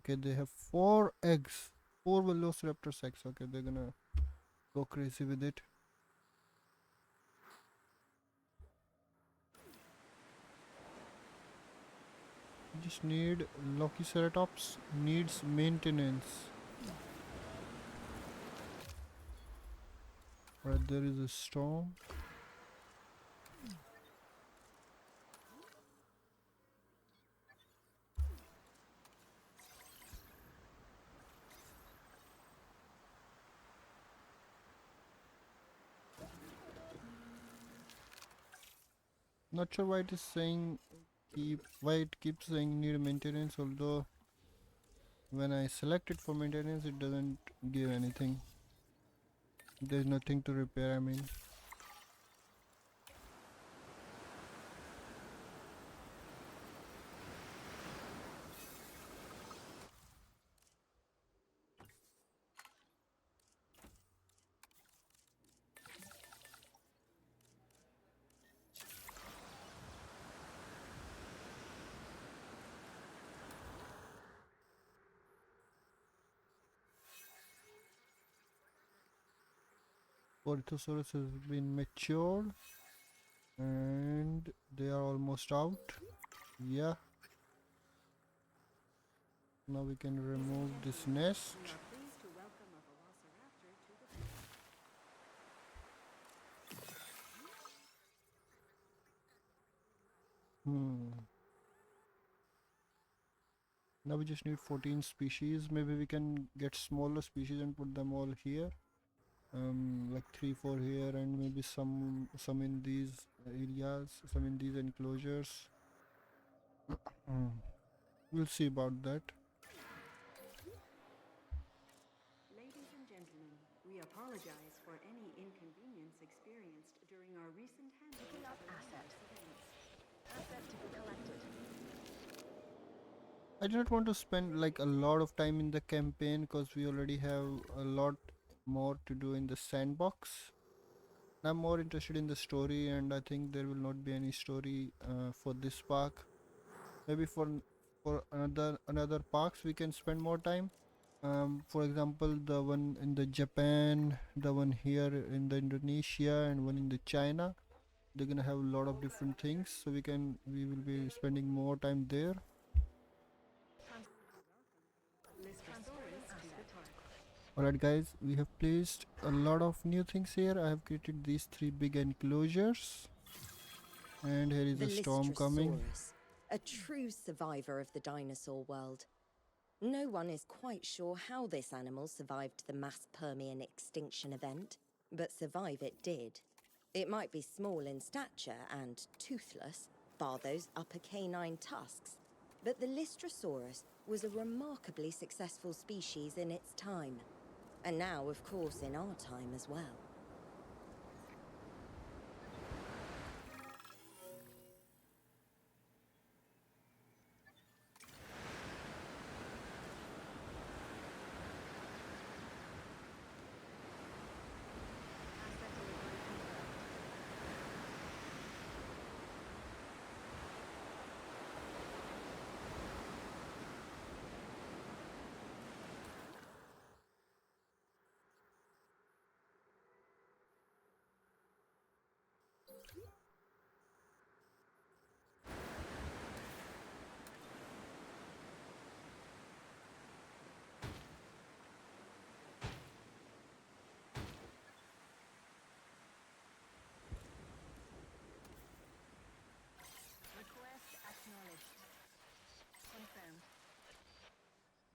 Okay, they have 4 eggs. 4 Velociraptor eggs. Okay, they're gonna go crazy with it. Just need Lokiceratops needs maintenance. Right, there is a storm. Not sure why it is saying why it keeps saying need maintenance, although when I select it for maintenance it doesn't give anything. There's nothing to repair, I mean. Orthosaurus has been matured and they are almost out. Yeah. Now we can remove this nest. We are pleased to welcome a Velociraptor to the park. Now we just need 14 species. Maybe we can get smaller species and put them all here. Like 3-4 here, and maybe some in these areas, some in these enclosures. We'll see about that. Ladies and gentlemen, we apologize for any inconvenience experienced during our recent handling Picking of up anomalous asset. events. Asset to be collected. I do not want to spend like a lot of time in the campaign because we already have a lot more to do in the sandbox. I'm more interested in the story, and I think there will not be any story for this park. Maybe for another parks we can spend more time. For example, the one in the Japan, the one here in the Indonesia, and one in the China. They're gonna have a lot of different things, so we will be spending more time there. Lystrosaurus to the park. Alright guys, we have placed a lot of new things here. I have created these 3 big enclosures, and here is The a storm coming. Lystrosaurus, a true survivor of the dinosaur world. No one is quite sure how this animal survived the mass Permian extinction event, but survive it did. It might be small in stature and toothless, bar those upper canine tusks, but the Lystrosaurus was a remarkably successful species in its time, and now, of course, in our time as well. Asset delivery confirmed.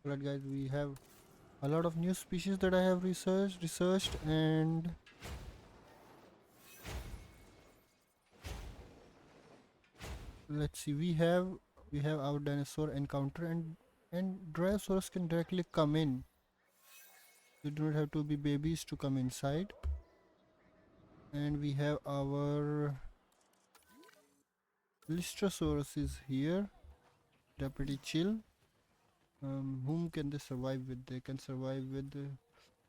Alright guys, we have a lot of new species that I have researched, and let's see, we have our dinosaur encounter, and Dryosaurus can directly come in. You do not have to be babies to come inside. And we have our Lystrosaurus is here. They're pretty chill. Whom can they survive with? They can survive with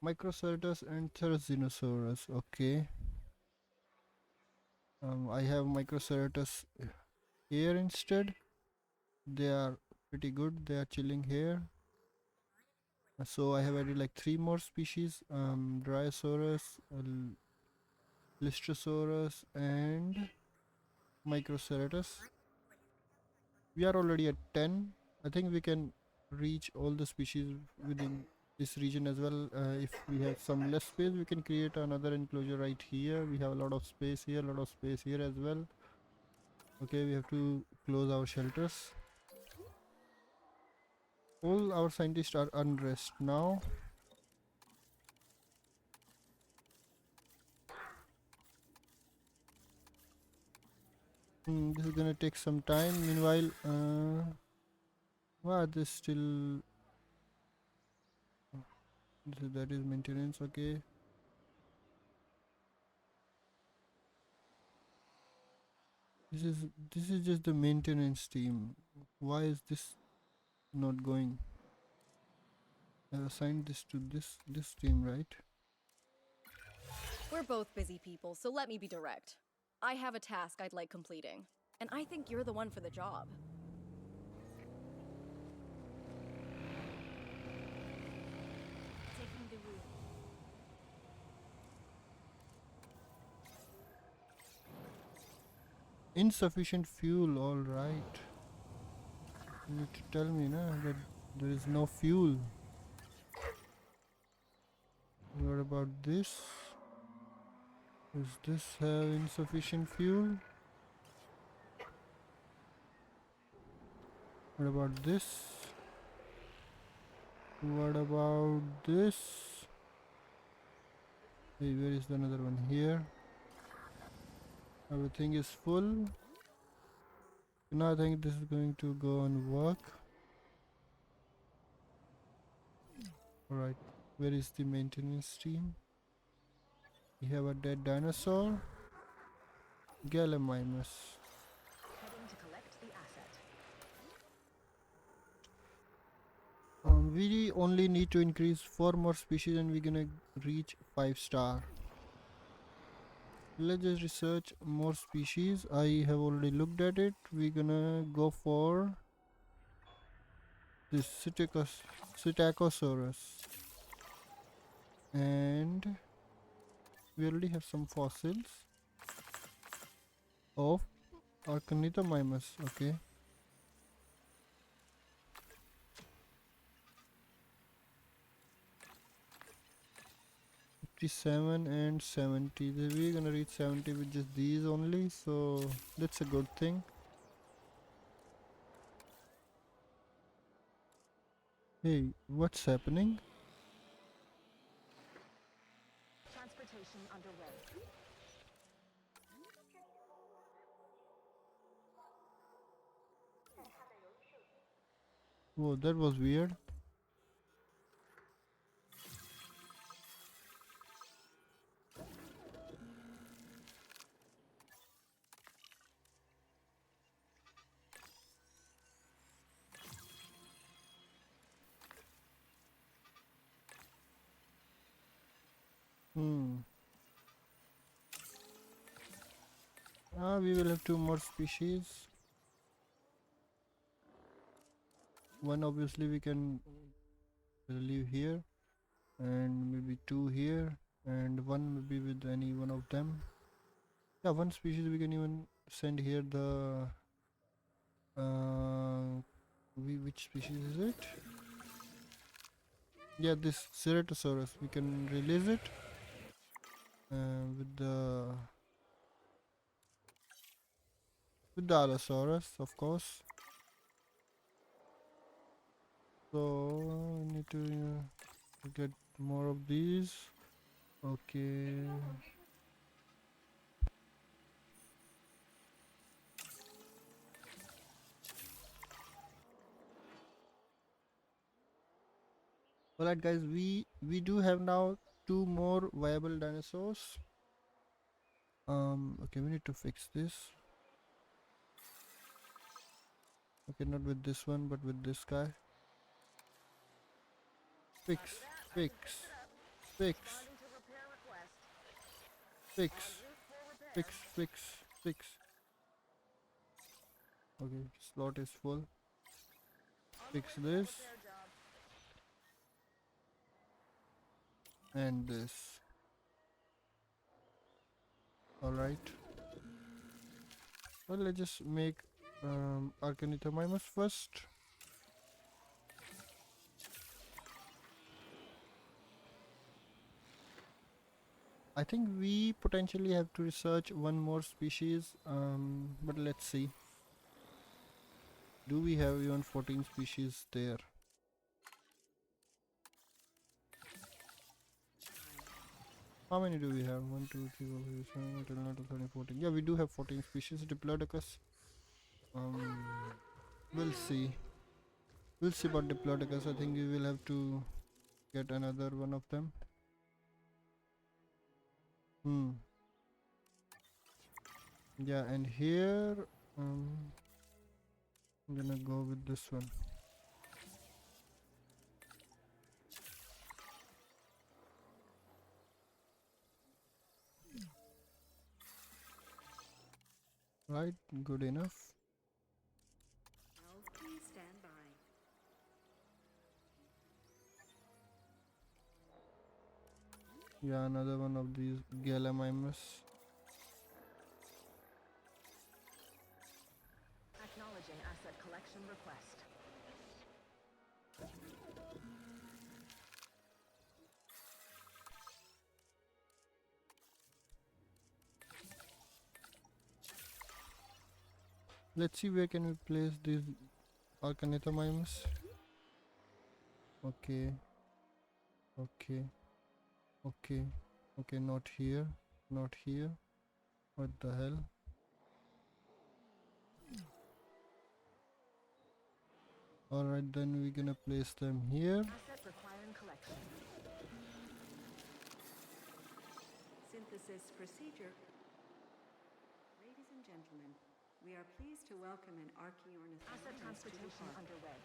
Microcertus and Therizinosaurus. Okay. I have Microcertus here instead. They are pretty good. They are chilling here. So I have added like 3 more species. Dryosaurus, Lystrosaurus, and Microcertus. We are already at 10. I think we can reach all the species within this region as well. If we have some less space, we can create another enclosure right here. We have a lot of space here, a lot of space here as well. Okay, we have to close our shelters. All our scientists are unrest now. This is gonna take some time. Meanwhile, wow, this still that is maintenance. Okay. This is just the maintenance team. Why is this not going? I assigned this to this team, right? We're both busy people, so let me be direct. I have a task I'd like completing, and I think you're the one for the job. Taking the room. Insufficient fuel, all right. You need to tell me na, that there is no fuel. What about this? Does this have insufficient fuel? What about this? What about this? Hey, where is the another one? Here. Everything is full. Now I think this is going to go and work. Alright, where is the maintenance team? We have a dead dinosaur. Gallimimus. Heading to collect the asset. We only need to increase 4 more species and we're gonna reach 5-star. Let's just research more species. I have already looked at it. We're gonna go for this Psittacosaurus. And we already have some fossils of Arcanithomymus. Okay. 57 and 70. We're gonna reach 70 with just these only, so that's a good thing. Hey, what's happening? Transportation underway. Whoa, that was weird. We will have 2 more species. One obviously we can leave here, and maybe 2 here, and 1 maybe with any one of them. Yeah, 1 species we can even send here. The which species is it? Yeah, this Ceratosaurus. We can release it with the Allosaurus, of course. So I need to get more of these. Okay. Alright guys, we do have now 2 more viable dinosaurs. Okay, we need to fix this. Okay, not with this one, but with this guy. Fix, fix, fix, fix, fix, fix, fix. Okay, slot is full. Fix this and this. Alright. Well, let's just make Arcanithomimus first. I think we potentially have to research one more species, but let's see. Do we have even 14 species there? How many do we have? 1, 2, 3, 4, 5, 6, 7, 8, 9, 10, 11, 14. Yeah, we do have 14 species. Diplodocus. We'll see. We'll see about Diplodocus. I think we will have to get another one of them. Yeah, and here I'm gonna go with this one. Right, good enough. Now, please stand by. Yeah, another one of these Gallimimus. Acknowledging asset collection request. Let's see where can we place these Arcanithomimus. Okay, okay, okay, okay, not here, not here. What the hell? Alright, then we're gonna place them here. Asset requiring collection. Synthesis procedure. Ladies and gentlemen, we are pleased to welcome an Archaeornithomimus Asset to the transportation park. underway.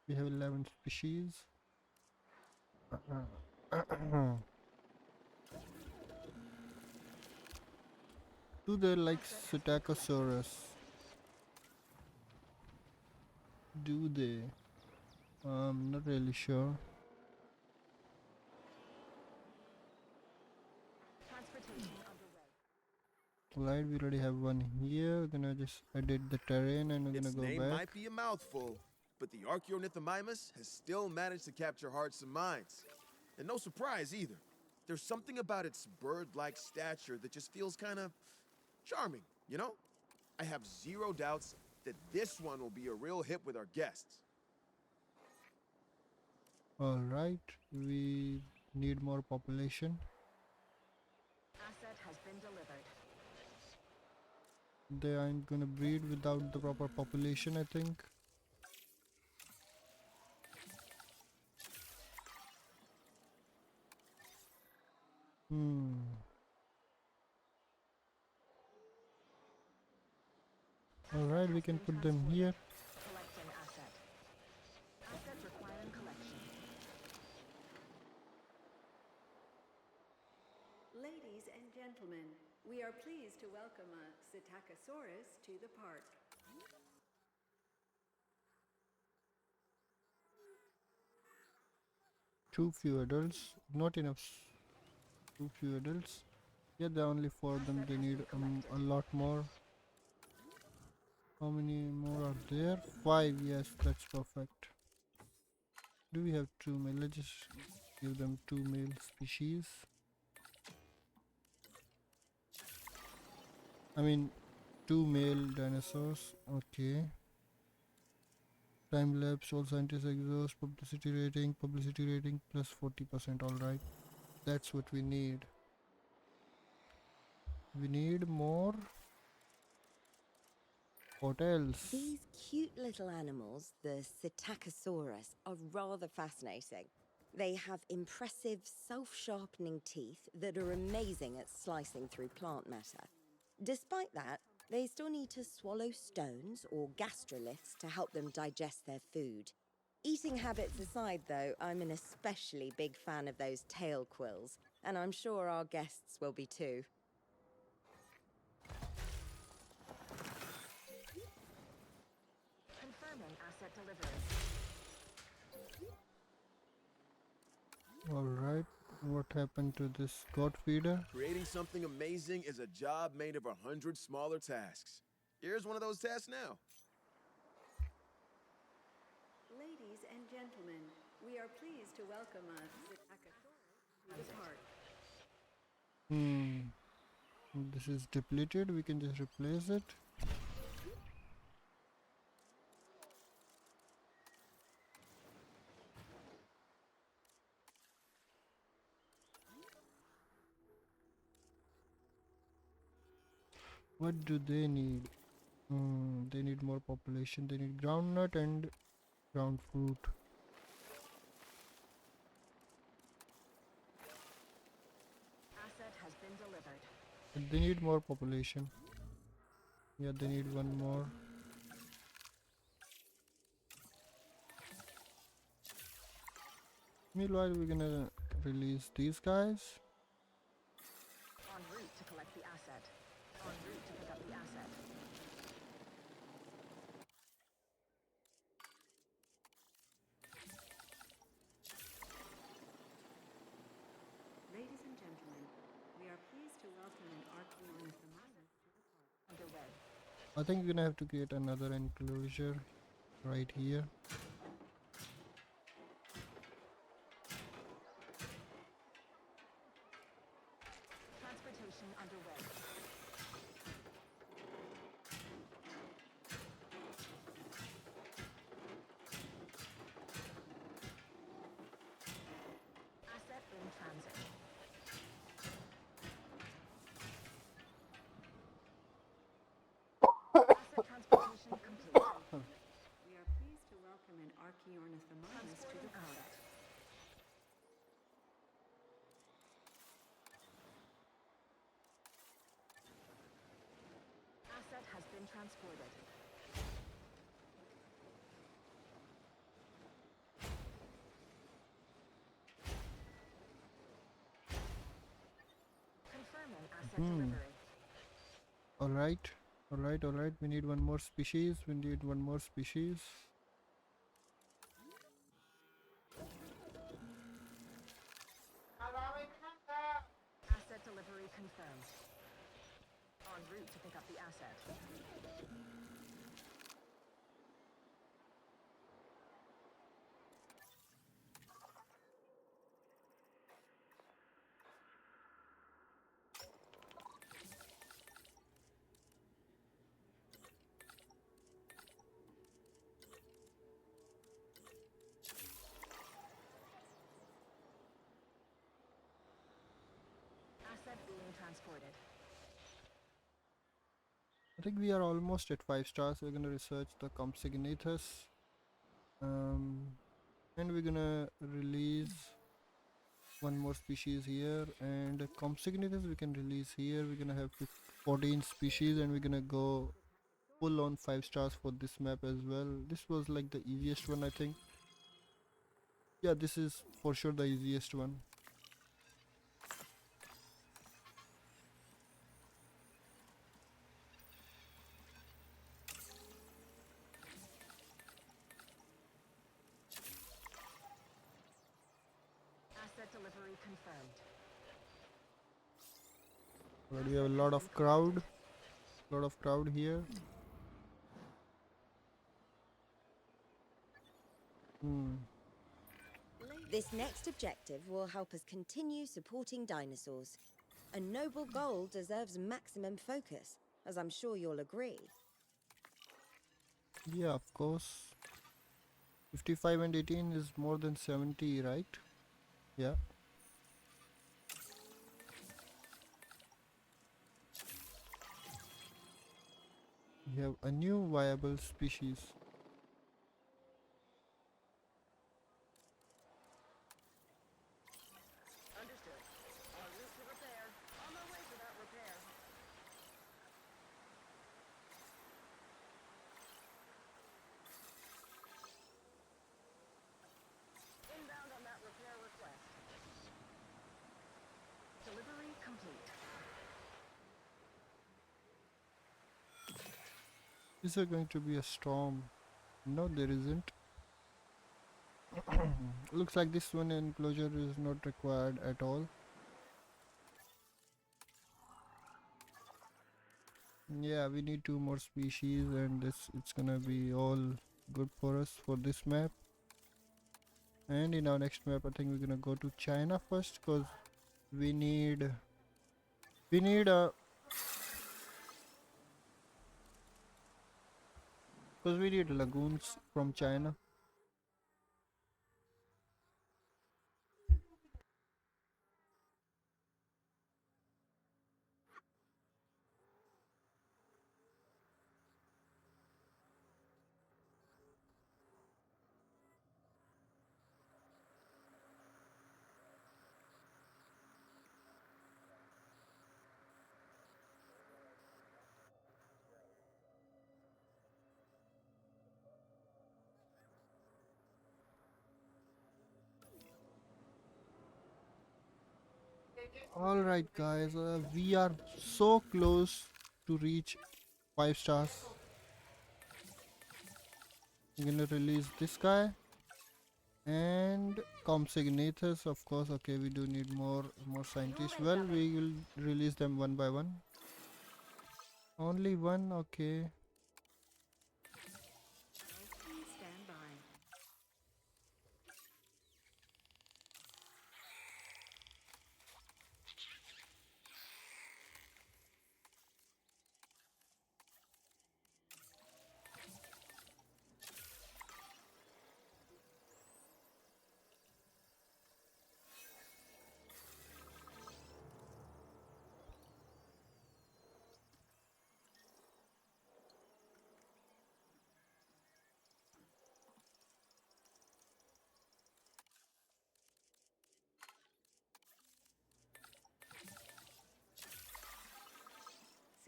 We have 11 species. Do they like Psittacosaurus? Do they? I'm not really sure. Transportation underway. Right, we already have one here. We're gonna just edit the terrain and we're Its gonna go name back. might be a mouthful, but the Archaeornithomimus has still managed to capture hearts and minds. And no surprise either. There's something about its bird-like stature that just feels kind of charming, you know? I have zero doubts that this one will be a real hit with our guests. Alright, we need more population. Asset has been delivered. They aren't gonna breed without the proper population, I think. Alright, we can put them here. Collecting asset. Asset requiring collection. Ladies and gentlemen, we are pleased to welcome a Psittacosaurus to the park. Too few adults, not enough. Too few adults. Yeah, there are only 4 of them. They need a lot more. How many more are there? 5. Yes, that's perfect. Do we have 2 male? Let's just give them 2 male species. I mean 2 male dinosaurs. Okay. Time lapse, all scientists exhaust, publicity rating plus 40%. Alright, that's what we need. We need more hotels. These cute little animals, the Psittacosaurus, are rather fascinating. They have impressive self-sharpening teeth that are amazing at slicing through plant matter. Despite that, they still need to swallow stones or gastroliths to help them digest their food. Eating habits aside, though, I'm an especially big fan of those tail quills, and I'm sure our guests will be too. Confirming asset delivery. Alright, what happened to this god feeder? Creating something amazing is a job made of 100 smaller tasks. Here's one of those tasks now. Ladies and gentlemen, we are pleased to welcome a Psittacosaurus to the park. This is depleted, we can just replace it. What do they need? They need more population. They need groundnut and ground fruit. Asset has been delivered. But they need more population. Yeah, they need one more. Meanwhile, we're gonna release these guys. En route to collect the asset. En route to pick up the asset. Ladies and gentlemen, we are pleased to welcome an Archaeornithomimus to the park. Underway. I think we're gonna have to create another enclosure right here. Transportation underway. Asset in transit. Asset transportation complete. We are pleased to welcome an Archaeornithomimus to the park. Asset has been transported. Confirming asset delivery. Alright, alright. We need one more species. We need one more species. Asset delivery confirmed. En route to pick up the asset. Asset being transported. I think we are almost at 5 stars. We're gonna research the Compsognathus. And we're gonna release one more species here, and Compsognathus we can release here. We're gonna have 14 species, and we're gonna go full on 5 stars for this map as well. This was like the easiest one, I think. Yeah, this is for sure the easiest one. Asset delivery confirmed. Already have a lot of crowd. Here. This next objective will help us continue supporting dinosaurs. A noble goal deserves maximum focus, as I'm sure you'll agree. Yeah, of course. 55 and 18 is more than 70, right? Yeah. We have a new viable species. Understood. En route to repair. On my way for that repair. Inbound on that repair request. Delivery complete. Is there going to be a storm? No, there isn't. Looks like this one enclosure is not required at all. Yeah, we need 2 more species, and it's gonna be all good for us for this map. And in our next map, I think we're gonna go to China first, because we need a lagoons from China. Alright guys, we are so close to reach 5 stars. I'm gonna release this guy and Compsognathus, of course. Okay, we do need more scientists. Well, we will release them one by one. Only one, okay. Please stand by.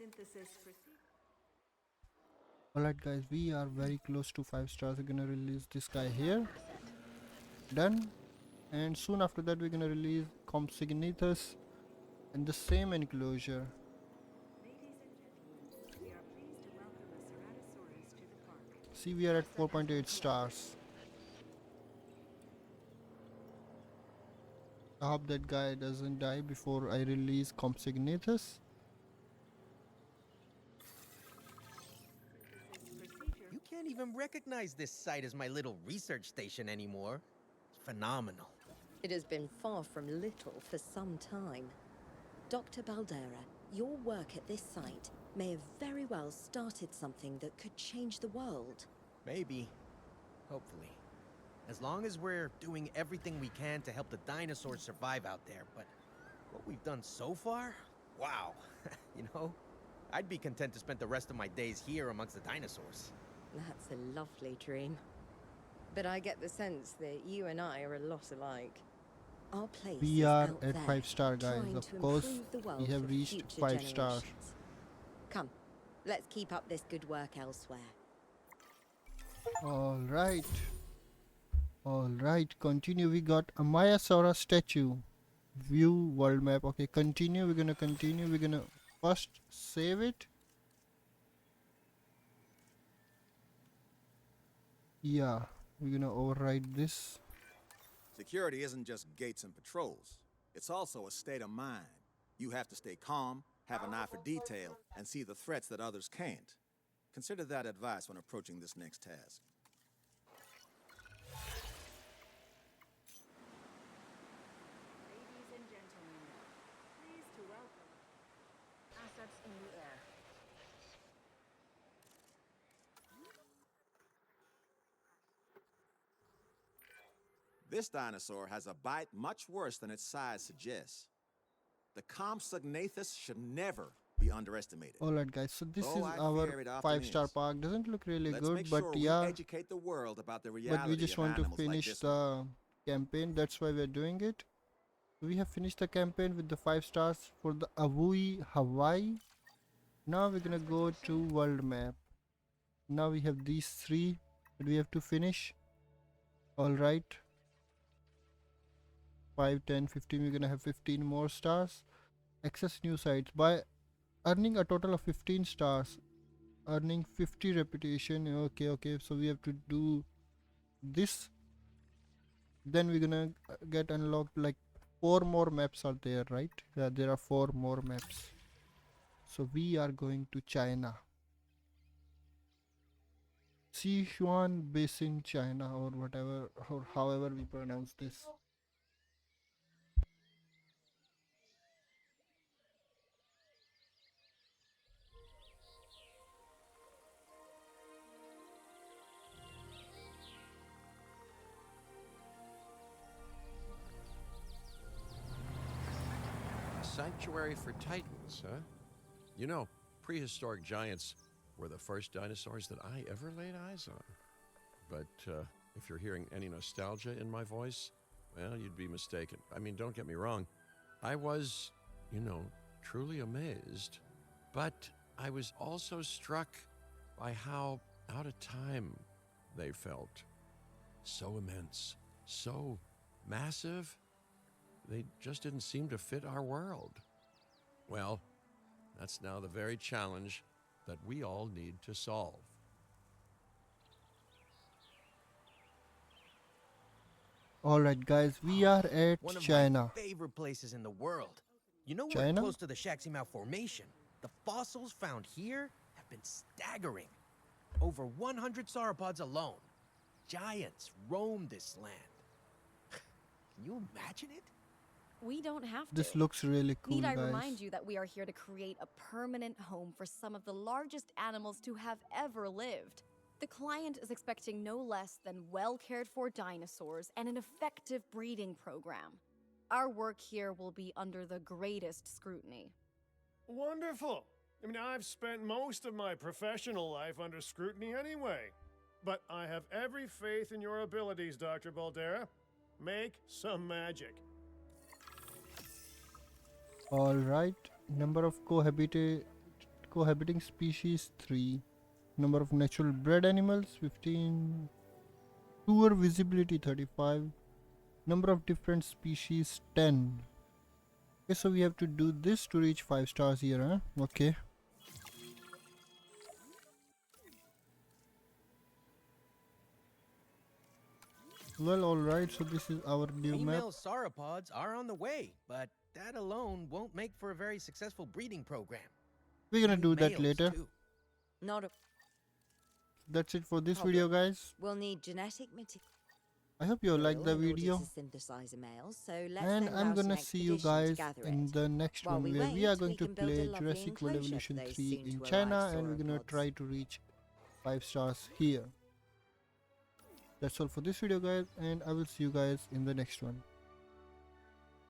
Synthesis proceed. Alright guys, we are very close to 5 stars. We're gonna release this guy here. Done. And soon after that we're gonna release Compsognathus in the same enclosure. Ladies and gentlemen, we are pleased to welcome a Ceratosaurus to the park. See, we are at 4.8 stars. I hope that guy doesn't die before I release Compsognathus. You can't even recognize this site as my little research station anymore. It's phenomenal. It has been far from little for some time. Dr. Baldera, your work at this site may have very well started something that could change the world. Maybe. Hopefully. As long as we're doing everything we can to help the dinosaurs survive out there, but what we've done so far? Wow. You know, I'd be content to spend the rest of my days here amongst the dinosaurs. That's a lovely dream. But I get the sense that you and I are a lot alike. Our place We is are out at there, 5 star guys. trying Of to course, improve the world we have for reached future 5 stars. generations. Come, let's keep up this good work elsewhere. Alright. Alright, continue. We got a Mayasaura statue. View world map. Okay, continue. We're gonna continue. We're gonna first save it. Yeah, we're gonna override this. Security isn't just gates and patrols. It's also a state of mind. You have to stay calm, have an eye for detail, and see the threats that others can't. Consider that advice when approaching this next task. Ladies and gentlemen, pleased to welcome. Assets in the air. This dinosaur has a bite much worse than its size suggests. The Compsognathus should never be underestimated. Alright guys, so this Oh, is I our fear it often 5-star is. park. Doesn't look really Let's good, make but sure we yeah, educate the world about the but reality we just of want to animals like finish this one. the campaign. That's why we're doing it. We have finished the campaign with the 5 stars for the Awui Hawaii. Now we're gonna go to world map. Now we have these 3 that we have to finish. Alright, 5, 10, 15. We're gonna have 15 more stars. Access new sites by earning a total of 15 stars, earning 50 reputation. Okay, so we have to do this. Then we're gonna get unlocked like 4 more maps are there, right? Yeah, there are 4 more maps. So we are going to China, Sichuan Basin, China, or whatever, or however we pronounce this. A sanctuary for titans, huh? You know, prehistoric giants were the first dinosaurs that I ever laid eyes on. But if you're hearing any nostalgia in my voice, well, you'd be mistaken. I mean, don't get me wrong. I was, truly amazed. But I was also struck by how out of time they felt. So immense, so massive, they just didn't seem to fit our world. Well, that's now the very challenge that we all need to solve. Alright guys, we are at One of China. my favorite places in the world. You know, we're China? close to the Shaximau Formation. The fossils found here have been staggering. Over 100 sauropods alone. Giants roam this land. Can you imagine it? We don't have to. This looks really cool, Need I guys. remind you that we are here to create a permanent home for some of the largest animals to have ever lived. The client is expecting no less than well-cared-for dinosaurs and an effective breeding program. Our work here will be under the greatest scrutiny. Wonderful. I mean, I've spent most of my professional life under scrutiny anyway. But I have every faith in your abilities, Dr. Baldera. Make some magic. Alright, number of cohabiting species 3. Number of natural bred animals 15. Poor visibility 35. Number of different species 10. Okay, so we have to do this to reach 5 stars here, huh? Okay. Well, alright, so this is our new map. Female sauropods are on the way, but that alone won't make for a very successful breeding program. We're gonna Need do that males, later. too. Not a That's it for this problem. video, guys. We'll need genetic material I hope you liked the in order video. to synthesize a male, so let's And send I'm out an gonna see you expedition to guys gather in it. the next While one, we where we wait, are going we to can build a play lovely Jurassic World enclosure Evolution for those 3 in soon-to-arrive China, and we're gonna sauropods. try to reach 5 stars here. That's all for this video, guys, and I will see you guys in the next one.